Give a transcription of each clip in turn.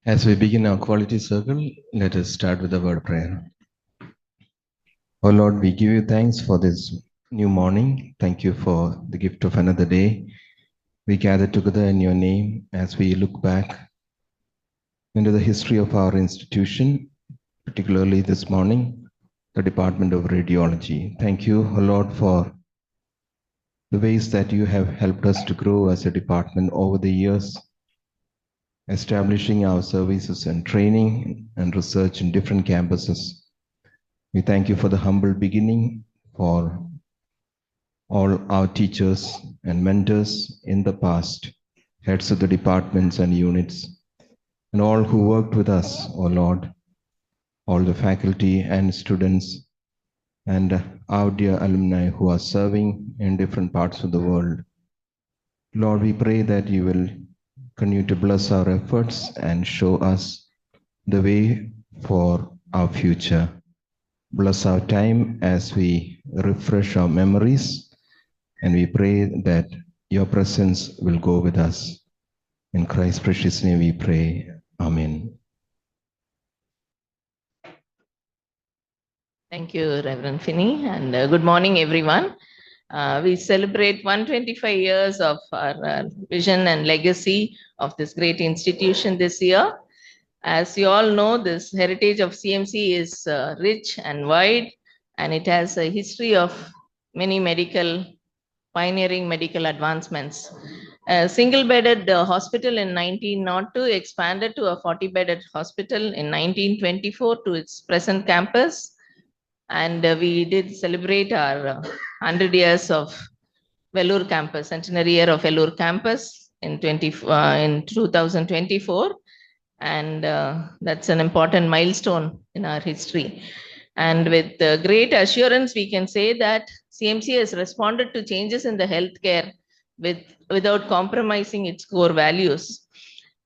As we begin our quality circle, let us start with a word prayer. Oh Lord, we give you thanks for this new morning. Thank you for the gift of another day. We gather together in your name as we look back into the history of our institution, particularly this morning, the Department of Radiology. Thank you, O Lord, for the ways that you have helped us to grow as a department over the years, establishing our services and training and research in different campuses. We thank you for the humble beginning, for all our teachers and mentors in the past, heads of the departments and units, and all who worked with us, O Lord, all the faculty and students, and our dear alumni who are serving in different parts of the world. Lord, we pray that you will continue to bless our efforts and show us the way for our future. Bless our time as we refresh our memories, and we pray that your presence will go with us. In Christ's precious name we pray. Amen. Thank you, Reverend Finney, and good morning, everyone. We celebrate 125 years of our vision and legacy of this great institution this year. As you all know, this heritage of CMC is rich and wide, and it has a history of many pioneering medical advancements. A single-bedded hospital in 1902 expanded to a 40-bedded hospital in 1924 to its present campus. And we did celebrate our 100 years of Vellore campus, centenary year of Vellore campus in 2024. And that's an important milestone in our history. And with great assurance, we can say that CMC has responded to changes in the healthcare without compromising its core values.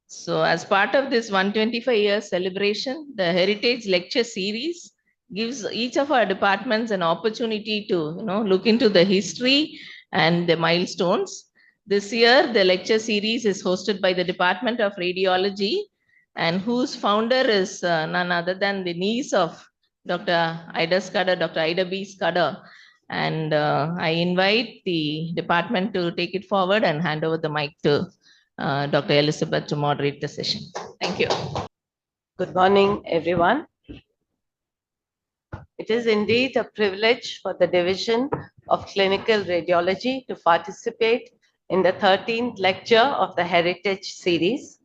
So as part of this 125 years celebration, the Heritage Lecture Series gives each of our departments an opportunity to look into the history and the milestones. This year, the lecture series is hosted by the Department of Radiology, and whose founder is none other than the niece of Dr. Ida Scudder, Dr. Ida B. Scudder. And I invite the department to take it forward and hand over the mic to Dr. Elizabeth to moderate the session. Thank you. Good morning, everyone. It is indeed a privilege for the Division of Clinical Radiology to participate in the 13th lecture of the Heritage Series.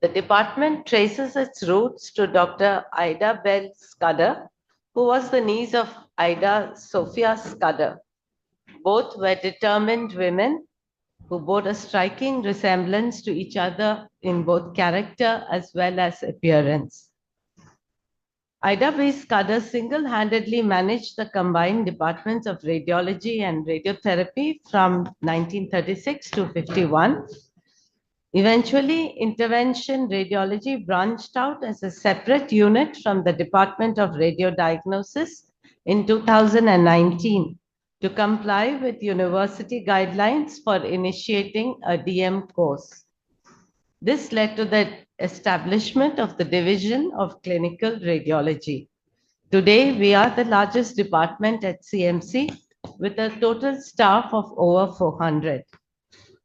The department traces its roots to Dr. Ida Bell Scudder, who was the niece of Ida Sophia Scudder. Both were determined women who bore a striking resemblance to each other in both character as well as appearance. Ida B. Scudder single-handedly managed the combined departments of radiology and radiotherapy from 1936 to 51. Eventually, intervention radiology branched out as a separate unit from the Department of Radiodiagnosis in 2019 to comply with university guidelines for initiating a DM course. This led to the establishment of the Division of Clinical Radiology. Today, we are the largest department at CMC with a total staff of over 400.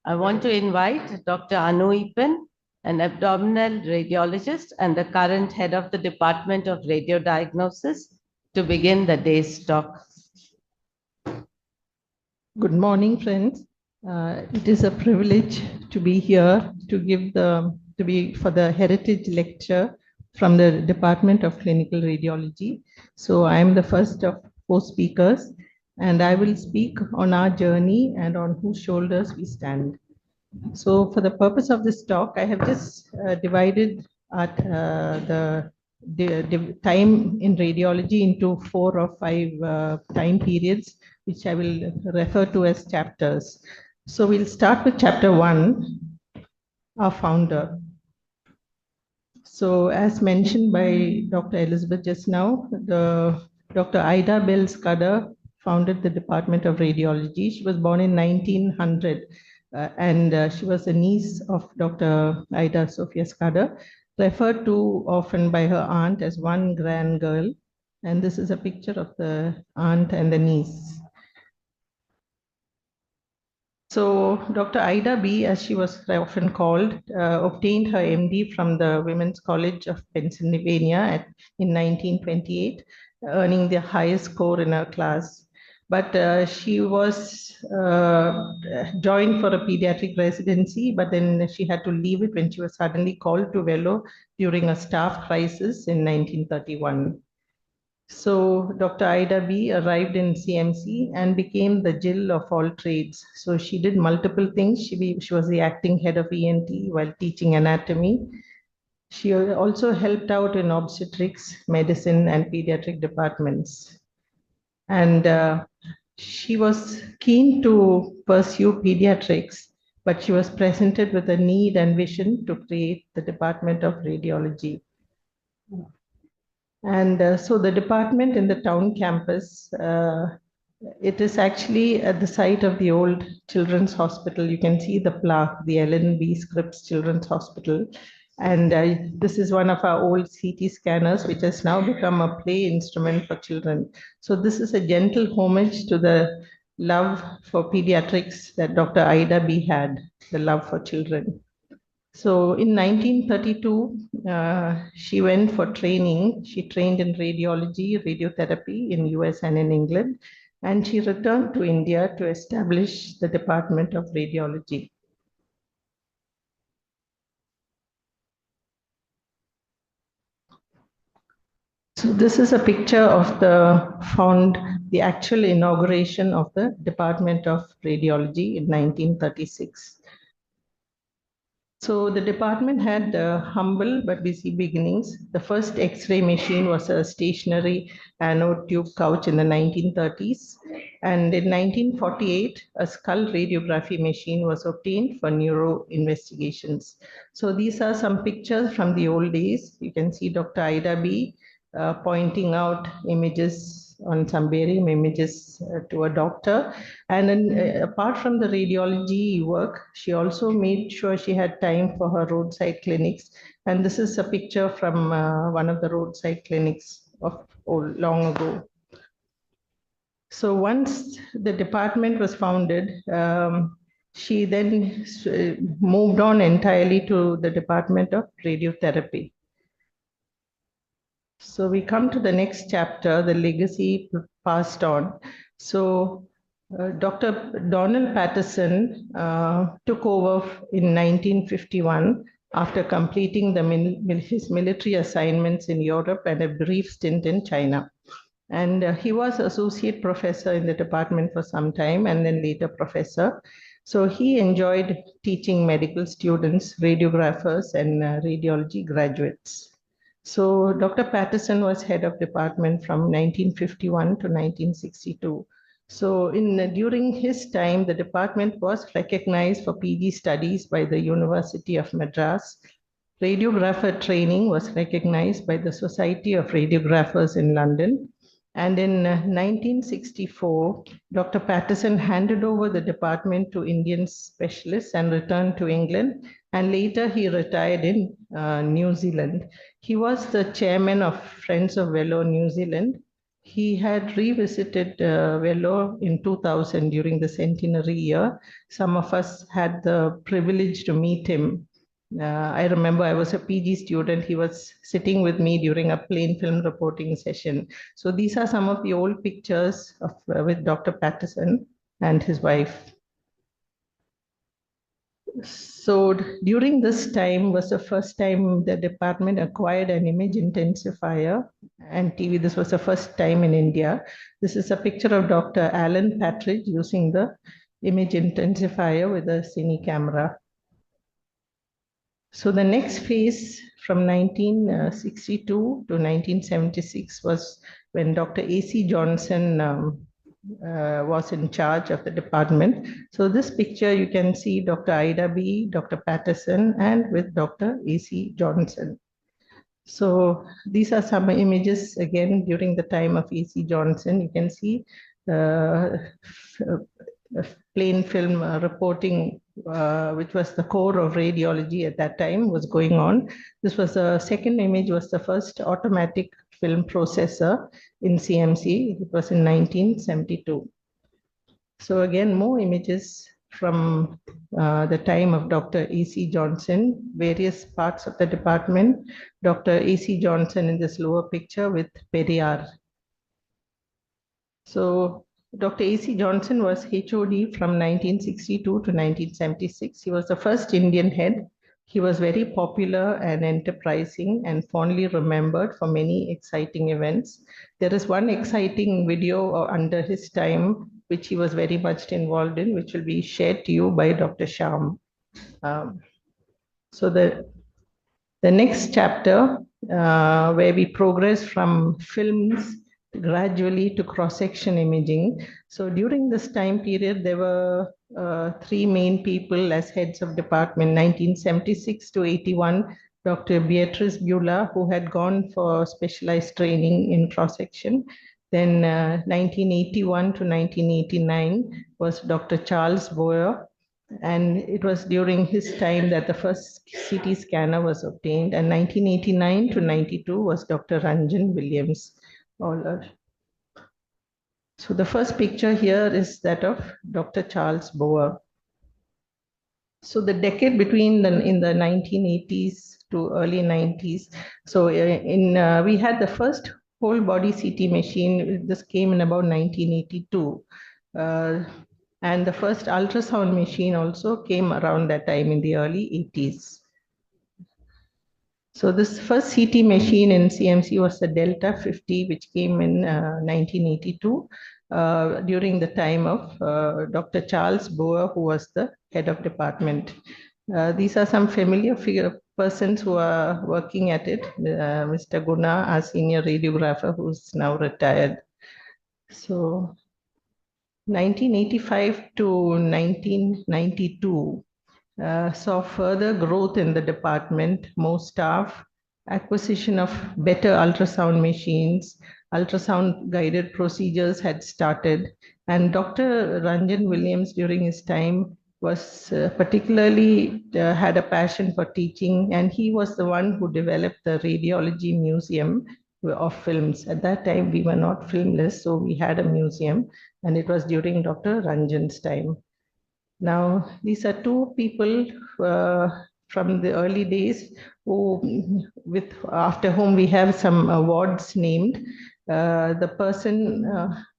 I want to invite Dr. Eapen, an abdominal radiologist and the current head of the Department of Radiodiagnosis, to begin the day's talk. Good morning, friends. It is a privilege to be here for the heritage lecture from the Department of Clinical Radiology. So I am the first of 4 speakers, and I will speak on our journey and on whose shoulders we stand. So for the purpose of this talk, I have just divided the time in radiology into 4 or 5 time periods, which I will refer to as chapters. So we'll start with chapter 1, our founder. So as mentioned by Dr. Elizabeth just now, Dr. Ida Bell Scudder founded the Department of Radiology. She was born in 1900, and she was a niece of Dr. Ida Sophia Scudder. referred to often by her aunt as one grand girl. And this is a picture of the aunt and the niece. So Dr. Ida B, as she was often called, obtained her MD from the Women's College of Pennsylvania in 1928, earning the highest score in her class. But she was joined for a pediatric residency, but then she had to leave it when she was suddenly called to Vellore during a staff crisis in 1931. So Dr. Ida B arrived in CMC and became the Jill of all trades. So she did multiple things. She was the acting head of ENT while teaching anatomy. She also helped out in obstetrics, medicine, and pediatric departments. And she was keen to pursue pediatrics, but she was presented with a need and vision to create the Department of Radiology. And so the department in the town campus, it is actually at the site of the old children's hospital. You can see the plaque, the Ellen B. Scripps Children's Hospital. And this is one of our old CT scanners, which has now become a play instrument for children. So this is a gentle homage to the love for pediatrics that Dr. Ida B had, the love for children. So in 1932, she went for training. She trained in radiology, radiotherapy in US and in England, and she returned to India to establish the Department of Radiology. So this is a picture of the actual inauguration of the Department of Radiology in 1936. So the department had humble but busy beginnings. The first X-ray machine was a stationary anode tube couch in the 1930s. And in 1948, a skull radiography machine was obtained for neuro investigations. So these are some pictures from the old days. You can see Dr. Ida B pointing out images on some barium images to a doctor. And then, apart from the radiology work, she also made sure she had time for her roadside clinics. And this is a picture from one of the roadside clinics of long ago. So once the department was founded, she then moved on entirely to the Department of Radiotherapy. So we come to the next chapter, the legacy passed on. So Dr. Donald Patterson took over in 1951 after completing his military assignments in Europe and a brief stint in China. And he was associate professor in the department for some time and then later professor. So he enjoyed teaching medical students, radiographers, and radiology graduates. So Dr. Patterson was head of department from 1951 to 1962. So during his time, the department was recognized for PG studies by the University of Madras. Radiographer training was recognized by the Society of Radiographers in London. And in 1964, Dr. Patterson handed over the department to Indian specialists and returned to England. And later he retired in New Zealand. He was the chairman of Friends of Vellore, New Zealand. He had revisited Vellore in 2000 during the centenary year. Some of us had the privilege to meet him. I remember I was a PG student. He was sitting with me during a plain film reporting session. So these are some of the old pictures of, with Dr. Patterson and his wife. So during this time was the first time the department acquired an image intensifier and TV. This was the first time in India. This is a picture of Dr. Alan Patridge using the image intensifier with a cine camera. So the next phase from 1962 to 1976 was when Dr. A.C. Johnson was in charge of the department. So this picture, you can see Dr. Ida B, Dr. Patterson, and with Dr. A.C. Johnson. So these are some images again during the time of A.C. Johnson. You can see plain film reporting which was the core of radiology at that time, was going on. This was the second image, was the first automatic film processor in CMC. It was in 1972. So again, more images from the time of Dr. A.C. Johnson, various parts of the department. Dr. A.C. Johnson in this lower picture with Periyar. So Dr. A.C. Johnson was HOD from 1962 to 1976. He was the first Indian head. He was very popular and enterprising and fondly remembered for many exciting events. There is one exciting video under his time, which he was very much involved in, which will be shared to you by Dr. Shyam. So the next chapter, where we progress from films gradually to cross-section imaging. So during this time period, there were three main people as heads of department. 1976 to 81, Dr. Beatrice Beulah, who had gone for specialized training in cross-section. Then 1981 to 1989 was Dr. Charles Boyer, and it was during his time that the first CT scanner was obtained. And 1989 to 92 was Dr. Ranjan Williams. So the first picture here is that of Dr. Charles Boer. So the decade between in the 1980s to early 90s. So we had the first whole body CT machine. This came in about 1982. And the first ultrasound machine also came around that time in the early 80s. So this first CT machine in CMC was the Delta 50, which came in 1982 during the time of Dr. Charles Boer, who was the head of department. These are some familiar persons who are working at it. Mr. Guna, our senior radiographer, who's now retired. So 1985 to 1992 saw further growth in the department, more staff, acquisition of better ultrasound machines, ultrasound guided procedures had started, and Dr. Ranjan Williams during his time was particularly had a passion for teaching, and he was the one who developed the Radiology Museum of films. At that time, we were not filmless, so we had a museum, and it was during Dr. Ranjan's time. Now, these are two people from the early days after whom we have some awards named. The person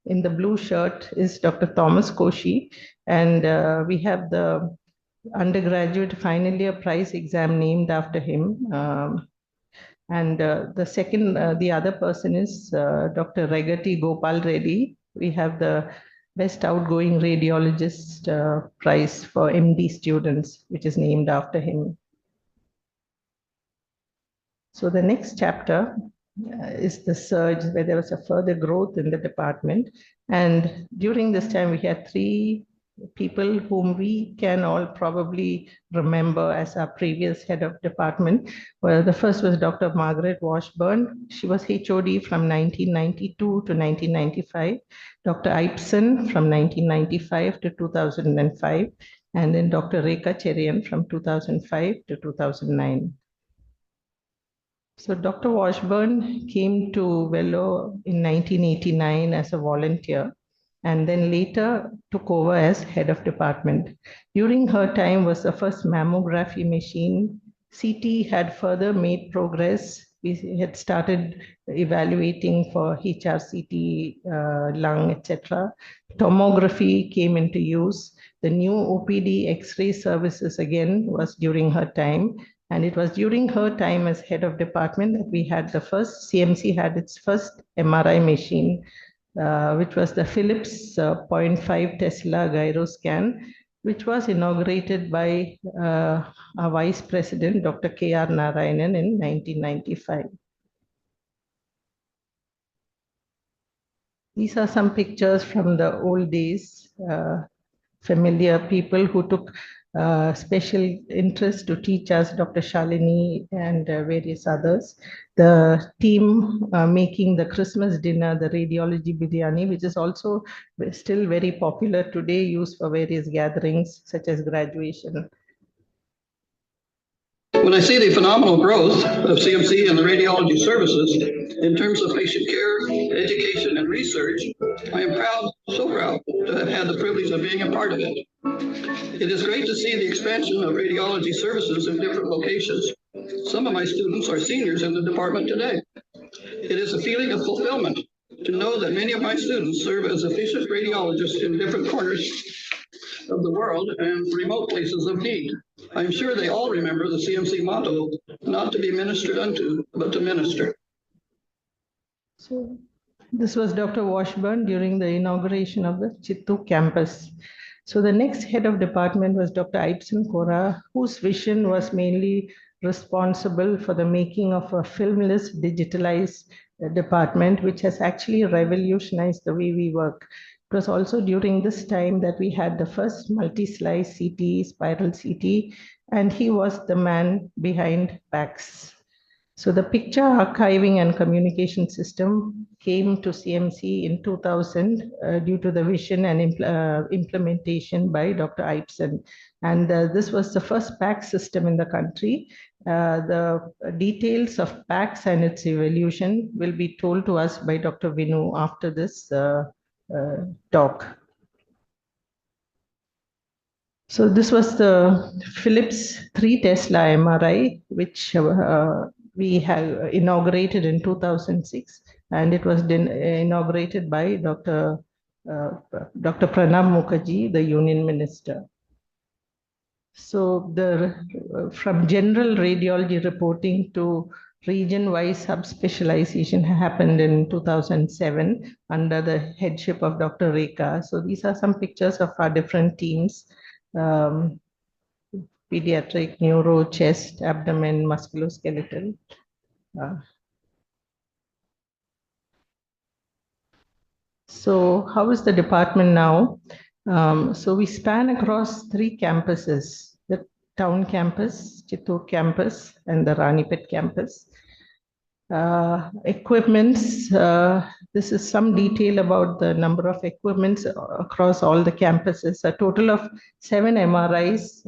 in the blue shirt is Dr. Thomas Koshi, and we have the undergraduate final year prize exam named after him. And the other person is Dr. Regati Gopal Reddy. We have the Best Outgoing Radiologist Prize for MD students, which is named after him. So the next chapter is the surge, where there was a further growth in the department. And during this time, we had three people whom we can all probably remember as our previous head of department. Well, the first was Dr. Margaret Washburn. She was HOD from 1992 to 1995. Dr. Eapen from 1995 to 2005. And then Dr. Rekha Cherian from 2005 to 2009. So Dr. Washburn came to Vellore in 1989 as a volunteer, and then later took over as head of department. During her time was the first mammography machine. CT had further made progress. We had started evaluating for HRCT, lung, etc. Tomography came into use. The new OPD X-ray services again was during her time. And it was during her time as head of department that we had the first, CMC had its first MRI machine, which was the Philips 0.5 Tesla gyroscan, which was inaugurated by our Vice President, Dr. K.R. Narayanan in 1995. These are some pictures from the old days, familiar people who took special interest to teach us, Dr. Shalini and various others. The team making the Christmas dinner, the radiology biryani, which is also still very popular today, used for various gatherings such as graduation. When I see the phenomenal growth of CMC and the radiology services in terms of patient care, education, and research, I am proud, so proud, to have had the privilege of being a part of it. It is great to see the expansion of radiology services in different locations. Some of my students are seniors in the department today. It is a feeling of fulfillment to know that many of my students serve as efficient radiologists in different corners of the world and remote places of need. I'm sure they all remember the CMC motto, not to be ministered unto, but to minister. So this was Dr. Washburn during the inauguration of the Chittoor campus. So the next head of department was Dr. Eapen, whose vision was mainly responsible for the making of a filmless, digitalized department, which has actually revolutionized the way we work. It was also during this time that we had the first multi-slice CT, spiral CT, and he was the man behind PACS. So the picture archiving and communication system came to CMC in 2000 due to the vision and implementation by Dr. Eapen. And this was the first PACS system in the country. The details of PACS and its evolution will be told to us by Dr. Vinu after this talk. So this was the Philips 3 Tesla MRI, which we have inaugurated in 2006, and it was inaugurated by Dr. Pranab Mukherjee, the Union Minister. So from general radiology reporting to region-wise subspecialization happened in 2007 under the headship of Dr. Rekha. So these are some pictures of our different teams. Pediatric, neuro, chest, abdomen, musculoskeletal. So how is the department now? So we span across 3 campuses, the town campus, Chittoor campus, and the Ranipet campus. Equipments, this is some detail about the number of equipments across all the campuses. A total of 7 MRIs,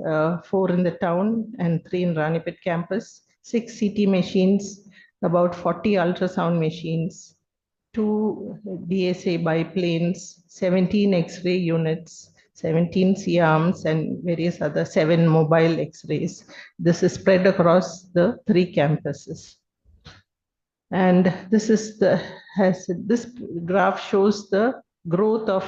4 in the town and 3 in Ranipet campus, 6 CT machines, about 40 ultrasound machines, 2 DSA biplanes, 17 X-ray units, 17 C-arms, and various other 7 mobile X-rays. This is spread across the 3 campuses. And this is this graph shows the growth of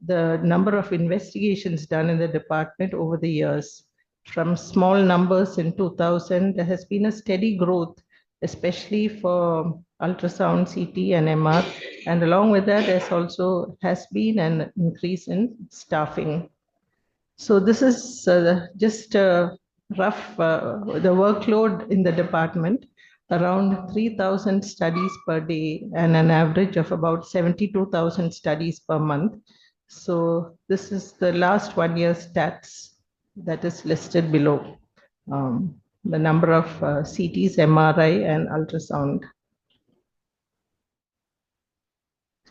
the number of investigations done in the department over the years. From small numbers in 2000, there has been a steady growth, especially for ultrasound, CT, and MR. And along with that, there also has been an increase in staffing. So this is just a rough, the workload in the department. Around 3,000 studies per day and an average of about 72,000 studies per month. So this is the last 1 year stats that is listed below. The number of CTs, MRI, and ultrasound.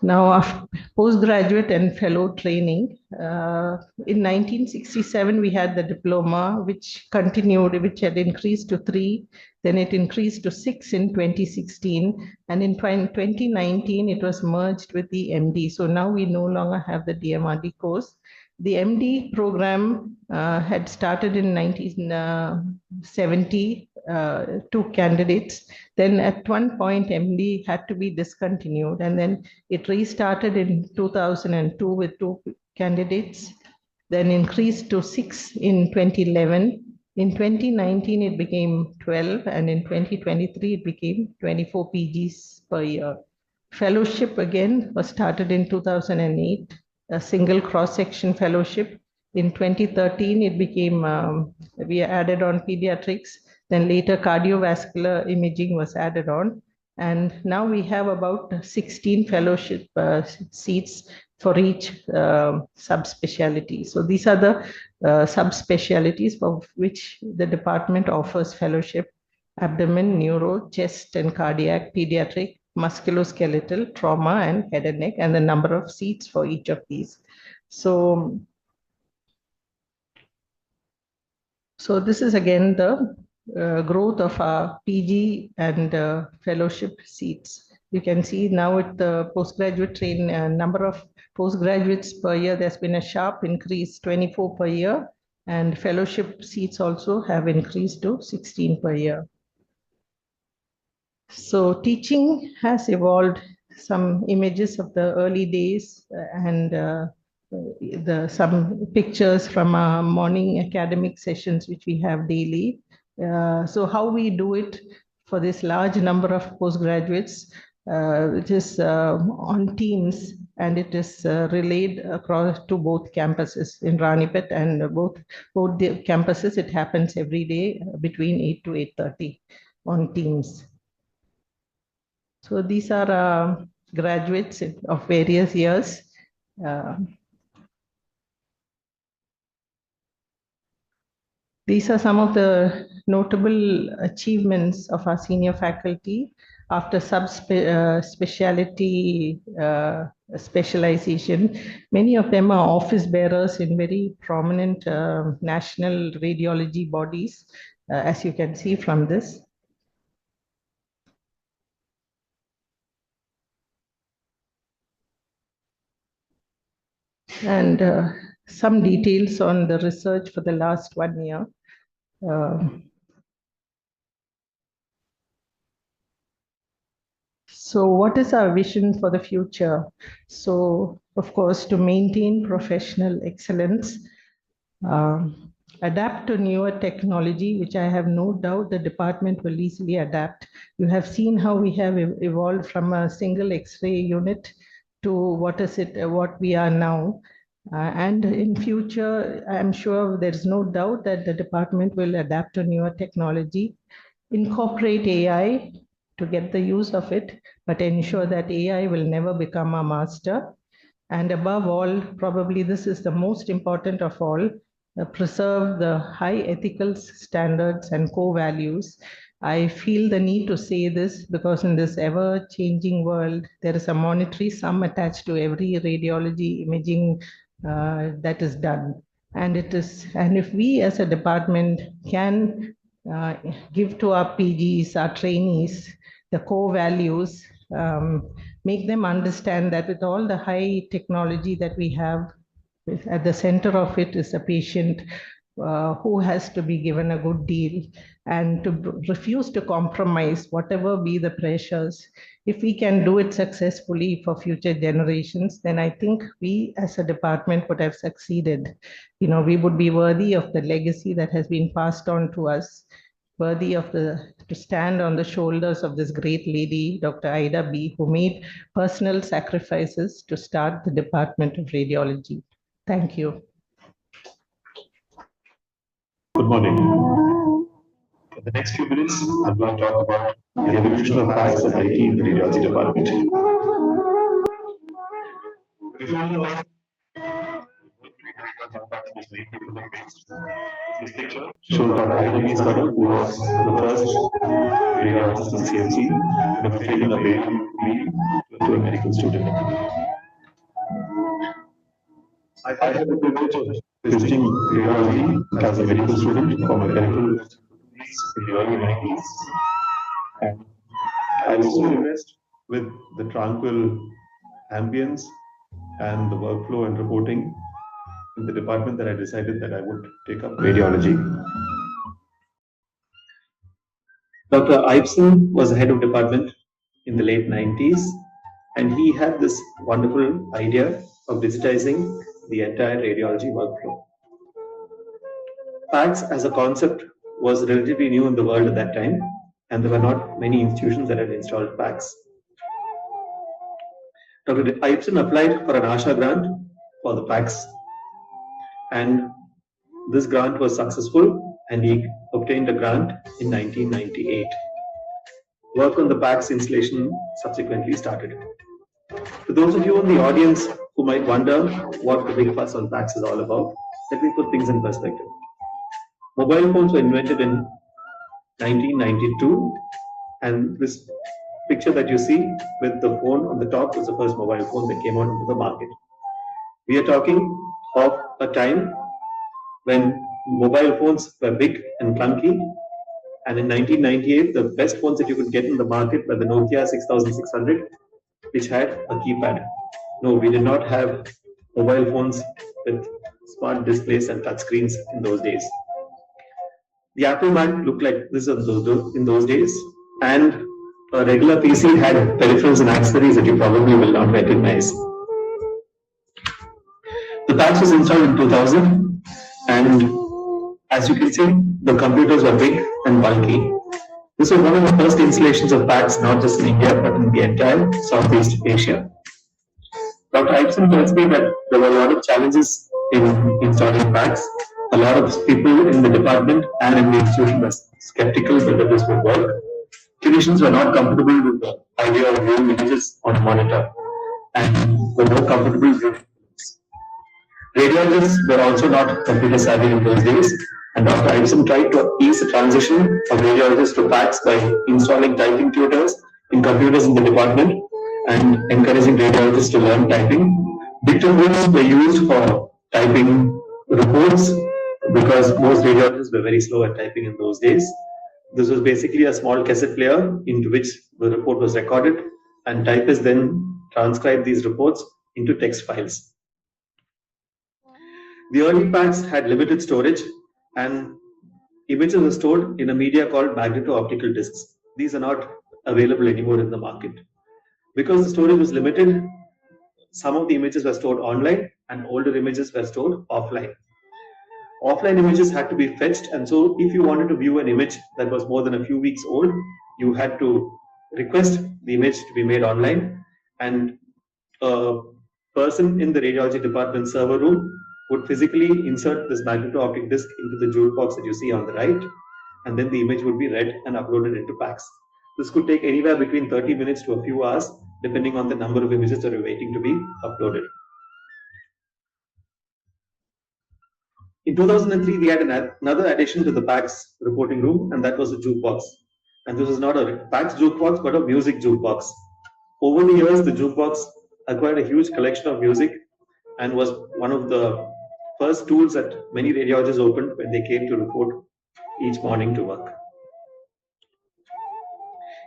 Now, after postgraduate and fellow training, in 1967, we had the diploma, which continued, which had increased to 3, then it increased to 6 in 2016, and in 2019, it was merged with the MD. So now we no longer have the DMRD course. The MD program had started in 1970, 2 candidates. Then at one point, MD had to be discontinued, and then it restarted in 2002 with 2 candidates, then increased to 6 in 2011. In 2019, it became 12, and in 2023, it became 24 PGs per year. Fellowship again was started in 2008, a single cross-section fellowship. In 2013, it became, we added on pediatrics, then later cardiovascular imaging was added on. And now we have about 16 fellowship seats for each subspecialty. So these are the subspecialties for which the department offers fellowship: abdomen, neuro, chest and cardiac, pediatric, musculoskeletal, trauma, and head and neck, and the number of seats for each of these. So this is again the growth of our PG and fellowship seats. You can see now with the postgraduate number of postgraduates per year, there's been a sharp increase, 24 per year, and fellowship seats also have increased to 16 per year. So teaching has evolved. Some images of the early days and some pictures from our morning academic sessions which we have daily. So how we do it for this large number of postgraduates, which is on Teams, and it is relayed across to both campuses in Ranipet, and both the campuses. It happens every day between 8 to 8:30 on Teams. So these are graduates of various years. These are some of the notable achievements of our senior faculty after specialty specialization. Many of them are office bearers in very prominent national radiology bodies, as you can see from this. And some details on the research for the last 1 year. So what is our vision for the future? So, of course, to maintain professional excellence, adapt to newer technology, which I have no doubt the department will easily adapt. You have seen how we have evolved from a single X-ray unit to what we are now. And in future, I'm sure there's no doubt that the department will adapt to newer technology, incorporate AI to get the use of it, but ensure that AI will never become a master. And above all, probably this is the most important of all, preserve the high ethical standards and core values. I feel the need to say this because in this ever-changing world, there is a monetary sum attached to every radiology imaging that is done. And if we as a department can give to our PGs, our trainees, the core values, make them understand that with all the high technology that we have, at the center of it is a patient who has to be given a good deal and to refuse to compromise whatever be the pressures. If we can do it successfully for future generations, then I think we as a department would have succeeded. We would be worthy of the legacy that has been passed on to us, worthy of to stand on the shoulders of this great lady, Dr. Ida B., who made personal sacrifices to start the Department of Radiology. Thank you. Good morning. In the next few minutes, I'm going to talk about the evolution of PACS and IT in the radiology department. This picture shows Dr. Ida Scudder, who was the first radiologist in CMC, and was taken a baby to a medical student. I had the privilege of visiting radiology as a medical student for my clinical in the early 90s. And I was so impressed with the tranquil ambience and the workflow and reporting in the department that I decided that I would take up radiology. Dr. Eapen was the head of department in the late 90s, and he had this wonderful idea of digitizing the entire radiology workflow. PACS as a concept was relatively new in the world at that time, and there were not many institutions that had installed PACS. Dr. Eapen applied for an ASHA grant for the PACS, and this grant was successful, and he obtained a grant in 1998. work on the PACS installation subsequently started. For those of you in the audience who might wonder what the big fuss on PACS is all about, let me put things in perspective. Mobile phones were invented in 1992, and this picture that you see with the phone on the top was the first mobile phone that came out into the market. We are talking of a time when mobile phones were big and clunky, and in 1998, the best phones that you could get in the market were the Nokia 6600, which had a keypad. No, we did not have mobile phones with smart displays and touch screens in those days. The Apple Mac looked like this in those days, and a regular PC had peripherals and accessories that you probably will not recognize. The PACS was installed in 2000, and as you can see, the computers were big and bulky. This was one of the first installations of PACS, not just in India, but in the entire Southeast Asia. Dr. Eapen tells me that there were a lot of challenges in installing PACS. A lot of people in the department and in the institution were skeptical whether this would work. Clinicians were not comfortable with the idea of viewing images on a monitor and were more comfortable with radiologists were also not computer savvy in those days, and Dr. Eapen tried to ease the transition of radiologists to PACS by installing typing tutors in computers in the department and encouraging radiologists to learn typing. Dictum rooms were used for typing reports because most radiologists were very slow at typing in those days. This was basically a small cassette player into which the report was recorded, and typists then transcribed these reports into text files. The early PACS had limited storage, and images were stored in a media called magneto-optical discs. These are not available anymore in the market. Because the storage was limited, some of the images were stored online and older images were stored offline. Offline images had to be fetched, and so if you wanted to view an image that was more than a few weeks old, you had to request the image to be made online, and a person in the radiology department server room would physically insert this magneto-optic disc into the jewel box that you see on the right, and then the image would be read and uploaded into PACS. This could take anywhere between 30 minutes to a few hours, depending on the number of images that are waiting to be uploaded. In 2003, we had another addition to the PACS reporting room, and that was a jukebox. And this was not a PACS jukebox, but a music jukebox. Over the years, the jukebox acquired a huge collection of music and was one of the first tools that many radiologists opened when they came to report each morning to work.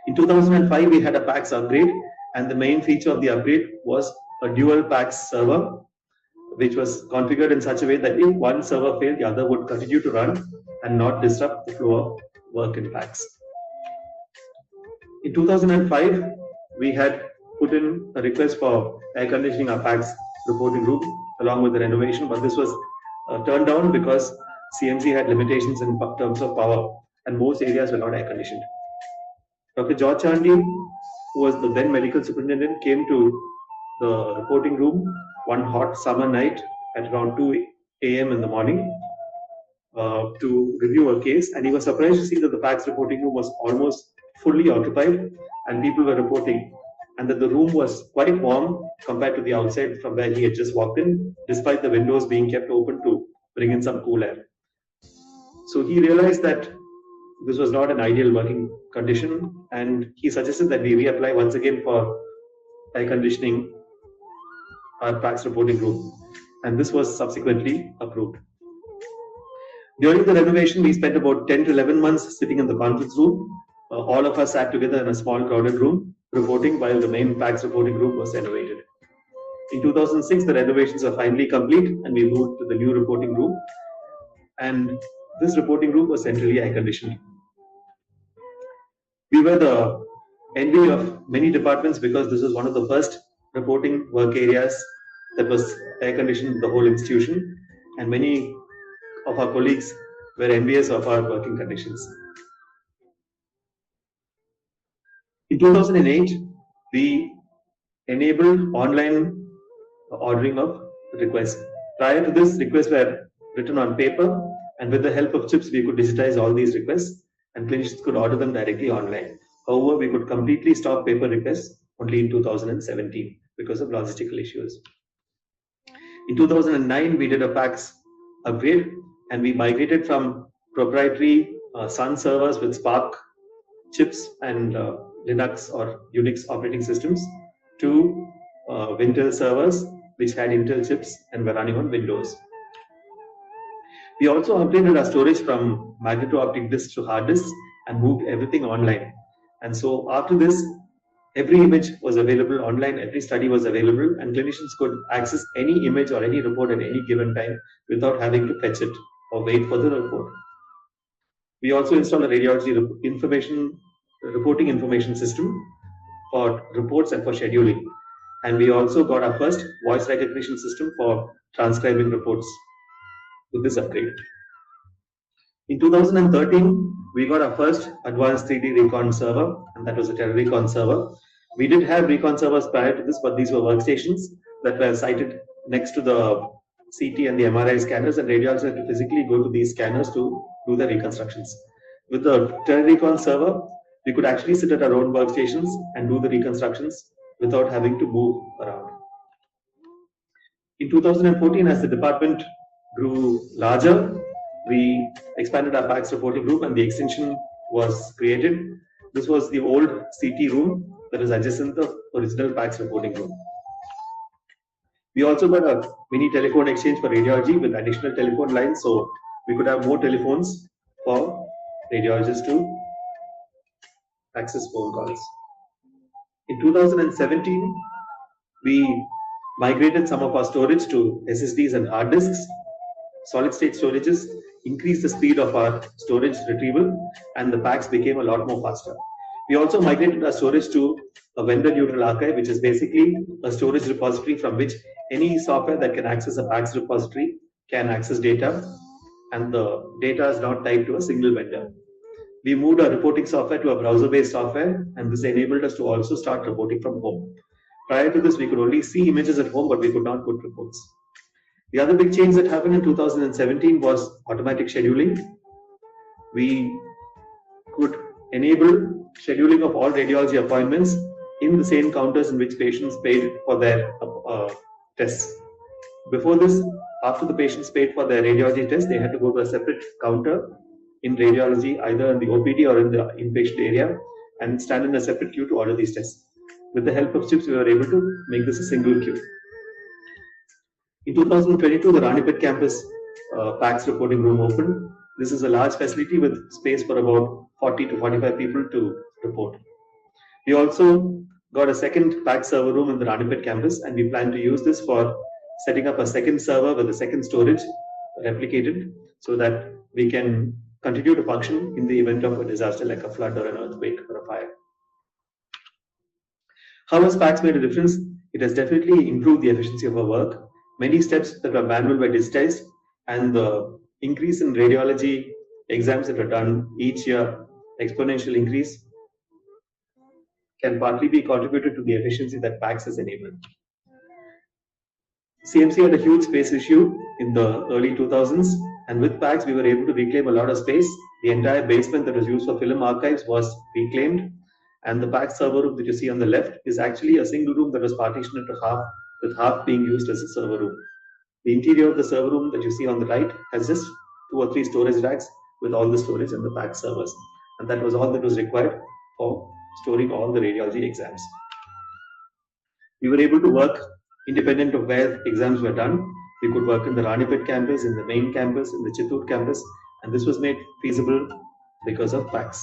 In 2005, we had a PACS upgrade, and the main feature of the upgrade was a dual PACS server, which was configured in such a way that if one server failed, the other would continue to run and not disrupt the flow of work in PACS. In 2005, we had put in a request for air conditioning our PACS reporting room along with the renovation, but this was turned down because CMC had limitations in terms of power and most areas were not air conditioned. Dr. George Chandy, who was the then medical superintendent, came to the reporting room one hot summer night at around 2 a.m. in the morning to review a case, and he was surprised to see that the PACS reporting room was almost fully occupied and people were reporting, and that the room was quite warm compared to the outside from where he had just walked in, despite the windows being kept open to bring in some cool air. So he realized that this was not an ideal working condition, and he suggested that we reapply once again for air conditioning our PACS reporting room, and this was subsequently approved. During the renovation, we spent about 10 to 11 months sitting in the conference room. All of us sat together in a small crowded room reporting while the main PACS reporting room was renovated. In 2006, the renovations were finally complete and we moved to the new reporting room, and this reporting room was centrally air conditioned. We were the envy of many departments because this was one of the first reporting work areas that was air conditioned in the whole institution, and many of our colleagues were envious of our working conditions. In 2008, we enabled online ordering of requests. Prior to this, requests were written on paper, and with the help of chips, we could digitize all these requests and clinicians could order them directly online. However, we could completely stop paper requests only in 2017 because of logistical issues. In 2009, we did a PACS upgrade and we migrated from proprietary Sun servers with Spark chips and Linux or Unix operating systems to Windows servers which had Intel chips and were running on Windows. We also upgraded our storage from magneto-optic disks to hard disks and moved everything online. And so after this, every image was available online, every study was available, and clinicians could access any image or any report at any given time without having to fetch it or wait for the report. We also installed a radiology reporting information system for reports and for scheduling. And we also got our first voice recognition system for transcribing reports with this upgrade. In 2013, we got our first advanced 3D recon server, and that was a TeleRecon server. We did have recon servers prior to this, but these were workstations that were sited next to the CT and the MRI scanners, and radiologists had to physically go to these scanners to do the reconstructions. With the TeleRecon server, we could actually sit at our own workstations and do the reconstructions without having to move around. In 2014, as the department grew larger, we expanded our PACS reporting group and the extension was created. This was the old CT room that is adjacent to the original PACS reporting room. We also got a mini telephone exchange for radiology with additional telephone lines, so we could have more telephones for radiologists to access phone calls. In 2017, we migrated some of our storage to SSDs and hard disks. Solid state storages increased the speed of our storage retrieval and the PACS became a lot more faster. We also migrated our storage to a vendor neutral archive, which is basically a storage repository from which any software that can access a PACS repository can access data, and the data is not tied to a single vendor. We moved our reporting software to a browser-based software, and this enabled us to also start reporting from home. Prior to this, we could only see images at home, but we could not put reports. The other big change that happened in 2017 was automatic scheduling. We could enable scheduling of all radiology appointments in the same counters in which patients paid for their tests. Before this, after the patients paid for their radiology test, they had to go to a separate counter in radiology, either in the OPD or in the inpatient area, and stand in a separate queue to order these tests. With the help of chips, we were able to make this a single queue. In 2022, the Dept campus PACS reporting room opened. This is a large facility with space for about 40 to 45 people to report. We also got a second PACS server room in the Dept campus, and we plan to use this for setting up a second server with a second storage replicated so that we can continue to function in the event of a disaster like a flood or an earthquake or a fire. How has PACS made a difference? It has definitely improved the efficiency of our work. Many steps that were manual were digitized, and the increase in radiology exams that are done each year, exponential increase, can partly be contributed to the efficiency that PACS has enabled. CMC had a huge space issue in the early 2000s, and with PACS we were able to reclaim a lot of space. The entire basement that was used for film archives was reclaimed, and the PACS server room that you see on the left is actually a single room that was partitioned into half, with half being used as a server room. The interior of the server room that you see on the right has just 2 or 3 storage racks with all the storage and the PACS servers, and that was all that was required for storing all the radiology exams. We were able to work independent of where exams were done. We could work in the Dept campus, in the main campus, in the Chittoor campus, and this was made feasible because of PACS.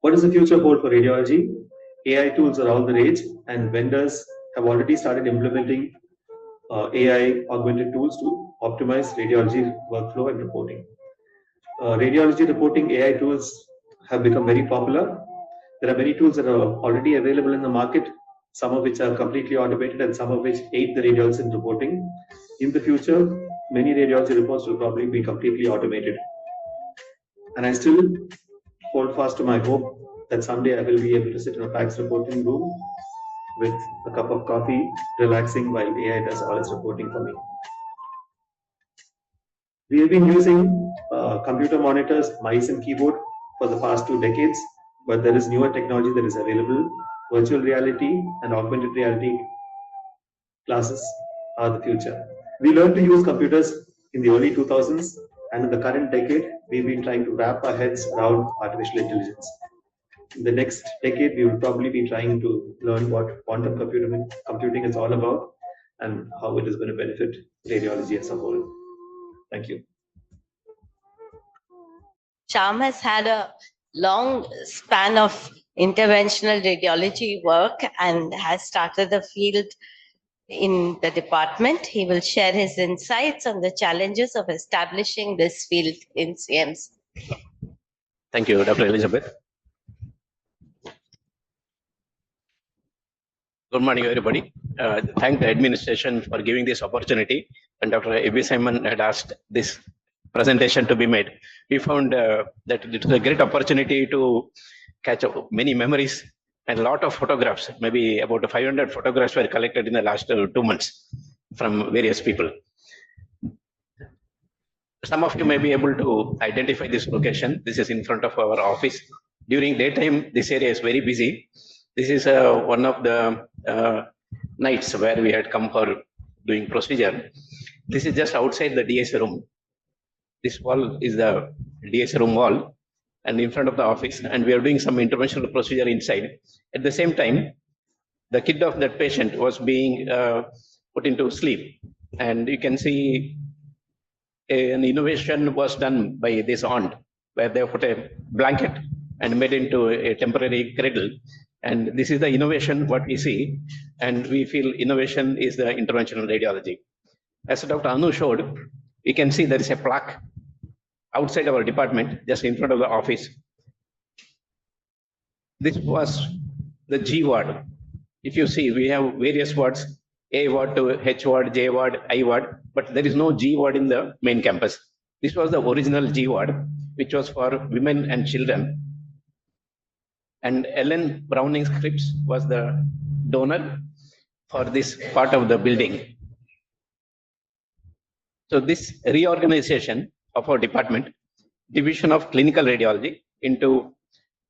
What does the future hold for radiology? AI tools are all the rage, and vendors have already started implementing AI augmented tools to optimize radiology workflow and reporting. Radiology reporting AI tools have become very popular. There are many tools that are already available in the market, some of which are completely automated and some of which aid the radiologists in reporting. In the future, many radiology reports will probably be completely automated. And I still hold fast to my hope that someday I will be able to sit in a PACS reporting room with a cup of coffee, relaxing while AI does all its reporting for me. We have been using computer monitors, mice and keyboard for the past 2 decades. but there is newer technology that is available. Virtual reality and augmented reality classes are the future. We learned to use computers in the early 2000s, and in the current decade, we've been trying to wrap our heads around artificial intelligence. In the next decade, we will probably be trying to learn what quantum computing is all about and how it is going to benefit radiology as a whole. Thank you. Shyam has had a long span of interventional radiology work and has started the field in the department. He will share his insights on the challenges of establishing this field in CMC. Thank you, Dr. Elizabeth. Good morning, everybody. Thank the administration for giving this opportunity. And Dr. A.B. Simon had asked this presentation to be made. We found that it was a great opportunity to catch up many memories and a lot of photographs. Maybe about 500 photographs were collected in the last 2 months from various people. Some of you may be able to identify this location. This is in front of our office. During daytime, this area is very busy. This is one of the nights where we had come for doing procedure. This is just outside the DSA room. This wall is the DSA room wall and in front of the office, and we are doing some interventional procedure inside. At the same time, the kid of that patient was being put into sleep, and you can see an innovation was done by this aunt, where they put a blanket and made into a temporary cradle. And this is the innovation what we see, and we feel innovation is the interventional radiology. As Dr. Anu showed, we can see there is a plaque outside our department, just in front of the office. This was the G ward. If you see, we have various wards, A ward to H ward, J ward, I ward, but there is no G ward in the main campus. This was the original G ward, which was for women and children. And Ellen Browning Scripps was the donor for this part of the building. So this reorganization of our department, Division of Clinical Radiology into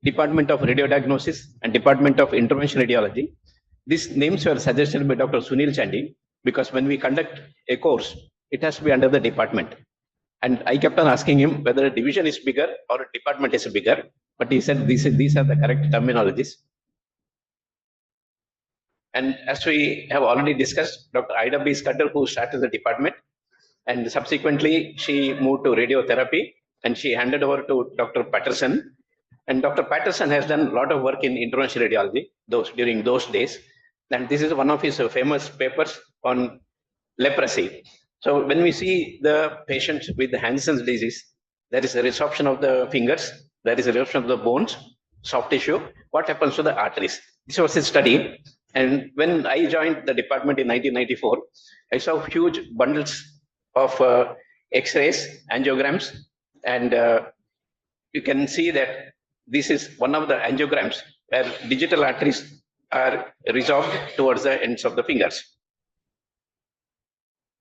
Department of Radiodiagnosis and Department of Interventional Radiology. These names were suggested by Dr. Sunil Chandy, because when we conduct a course, it has to be under the department. And I kept on asking him whether a division is bigger or a department is bigger, but he said these are the correct terminologies. And as we have already discussed, Dr. Ida B. Scudder, who started the department, and subsequently she moved to radiotherapy, and she handed over to Dr. Patterson. And Dr. Patterson has done a lot of work in interventional radiology during those days. And this is one of his famous papers on leprosy. So when we see the patients with Hansen's disease, there is a resorption of the fingers, there is a resorption of the bones, soft tissue. What happens to the arteries? This was his study. And when I joined the department in 1994, I saw huge bundles of X-rays, angiograms, and you can see that this is one of the angiograms where digital arteries are resolved towards the ends of the fingers.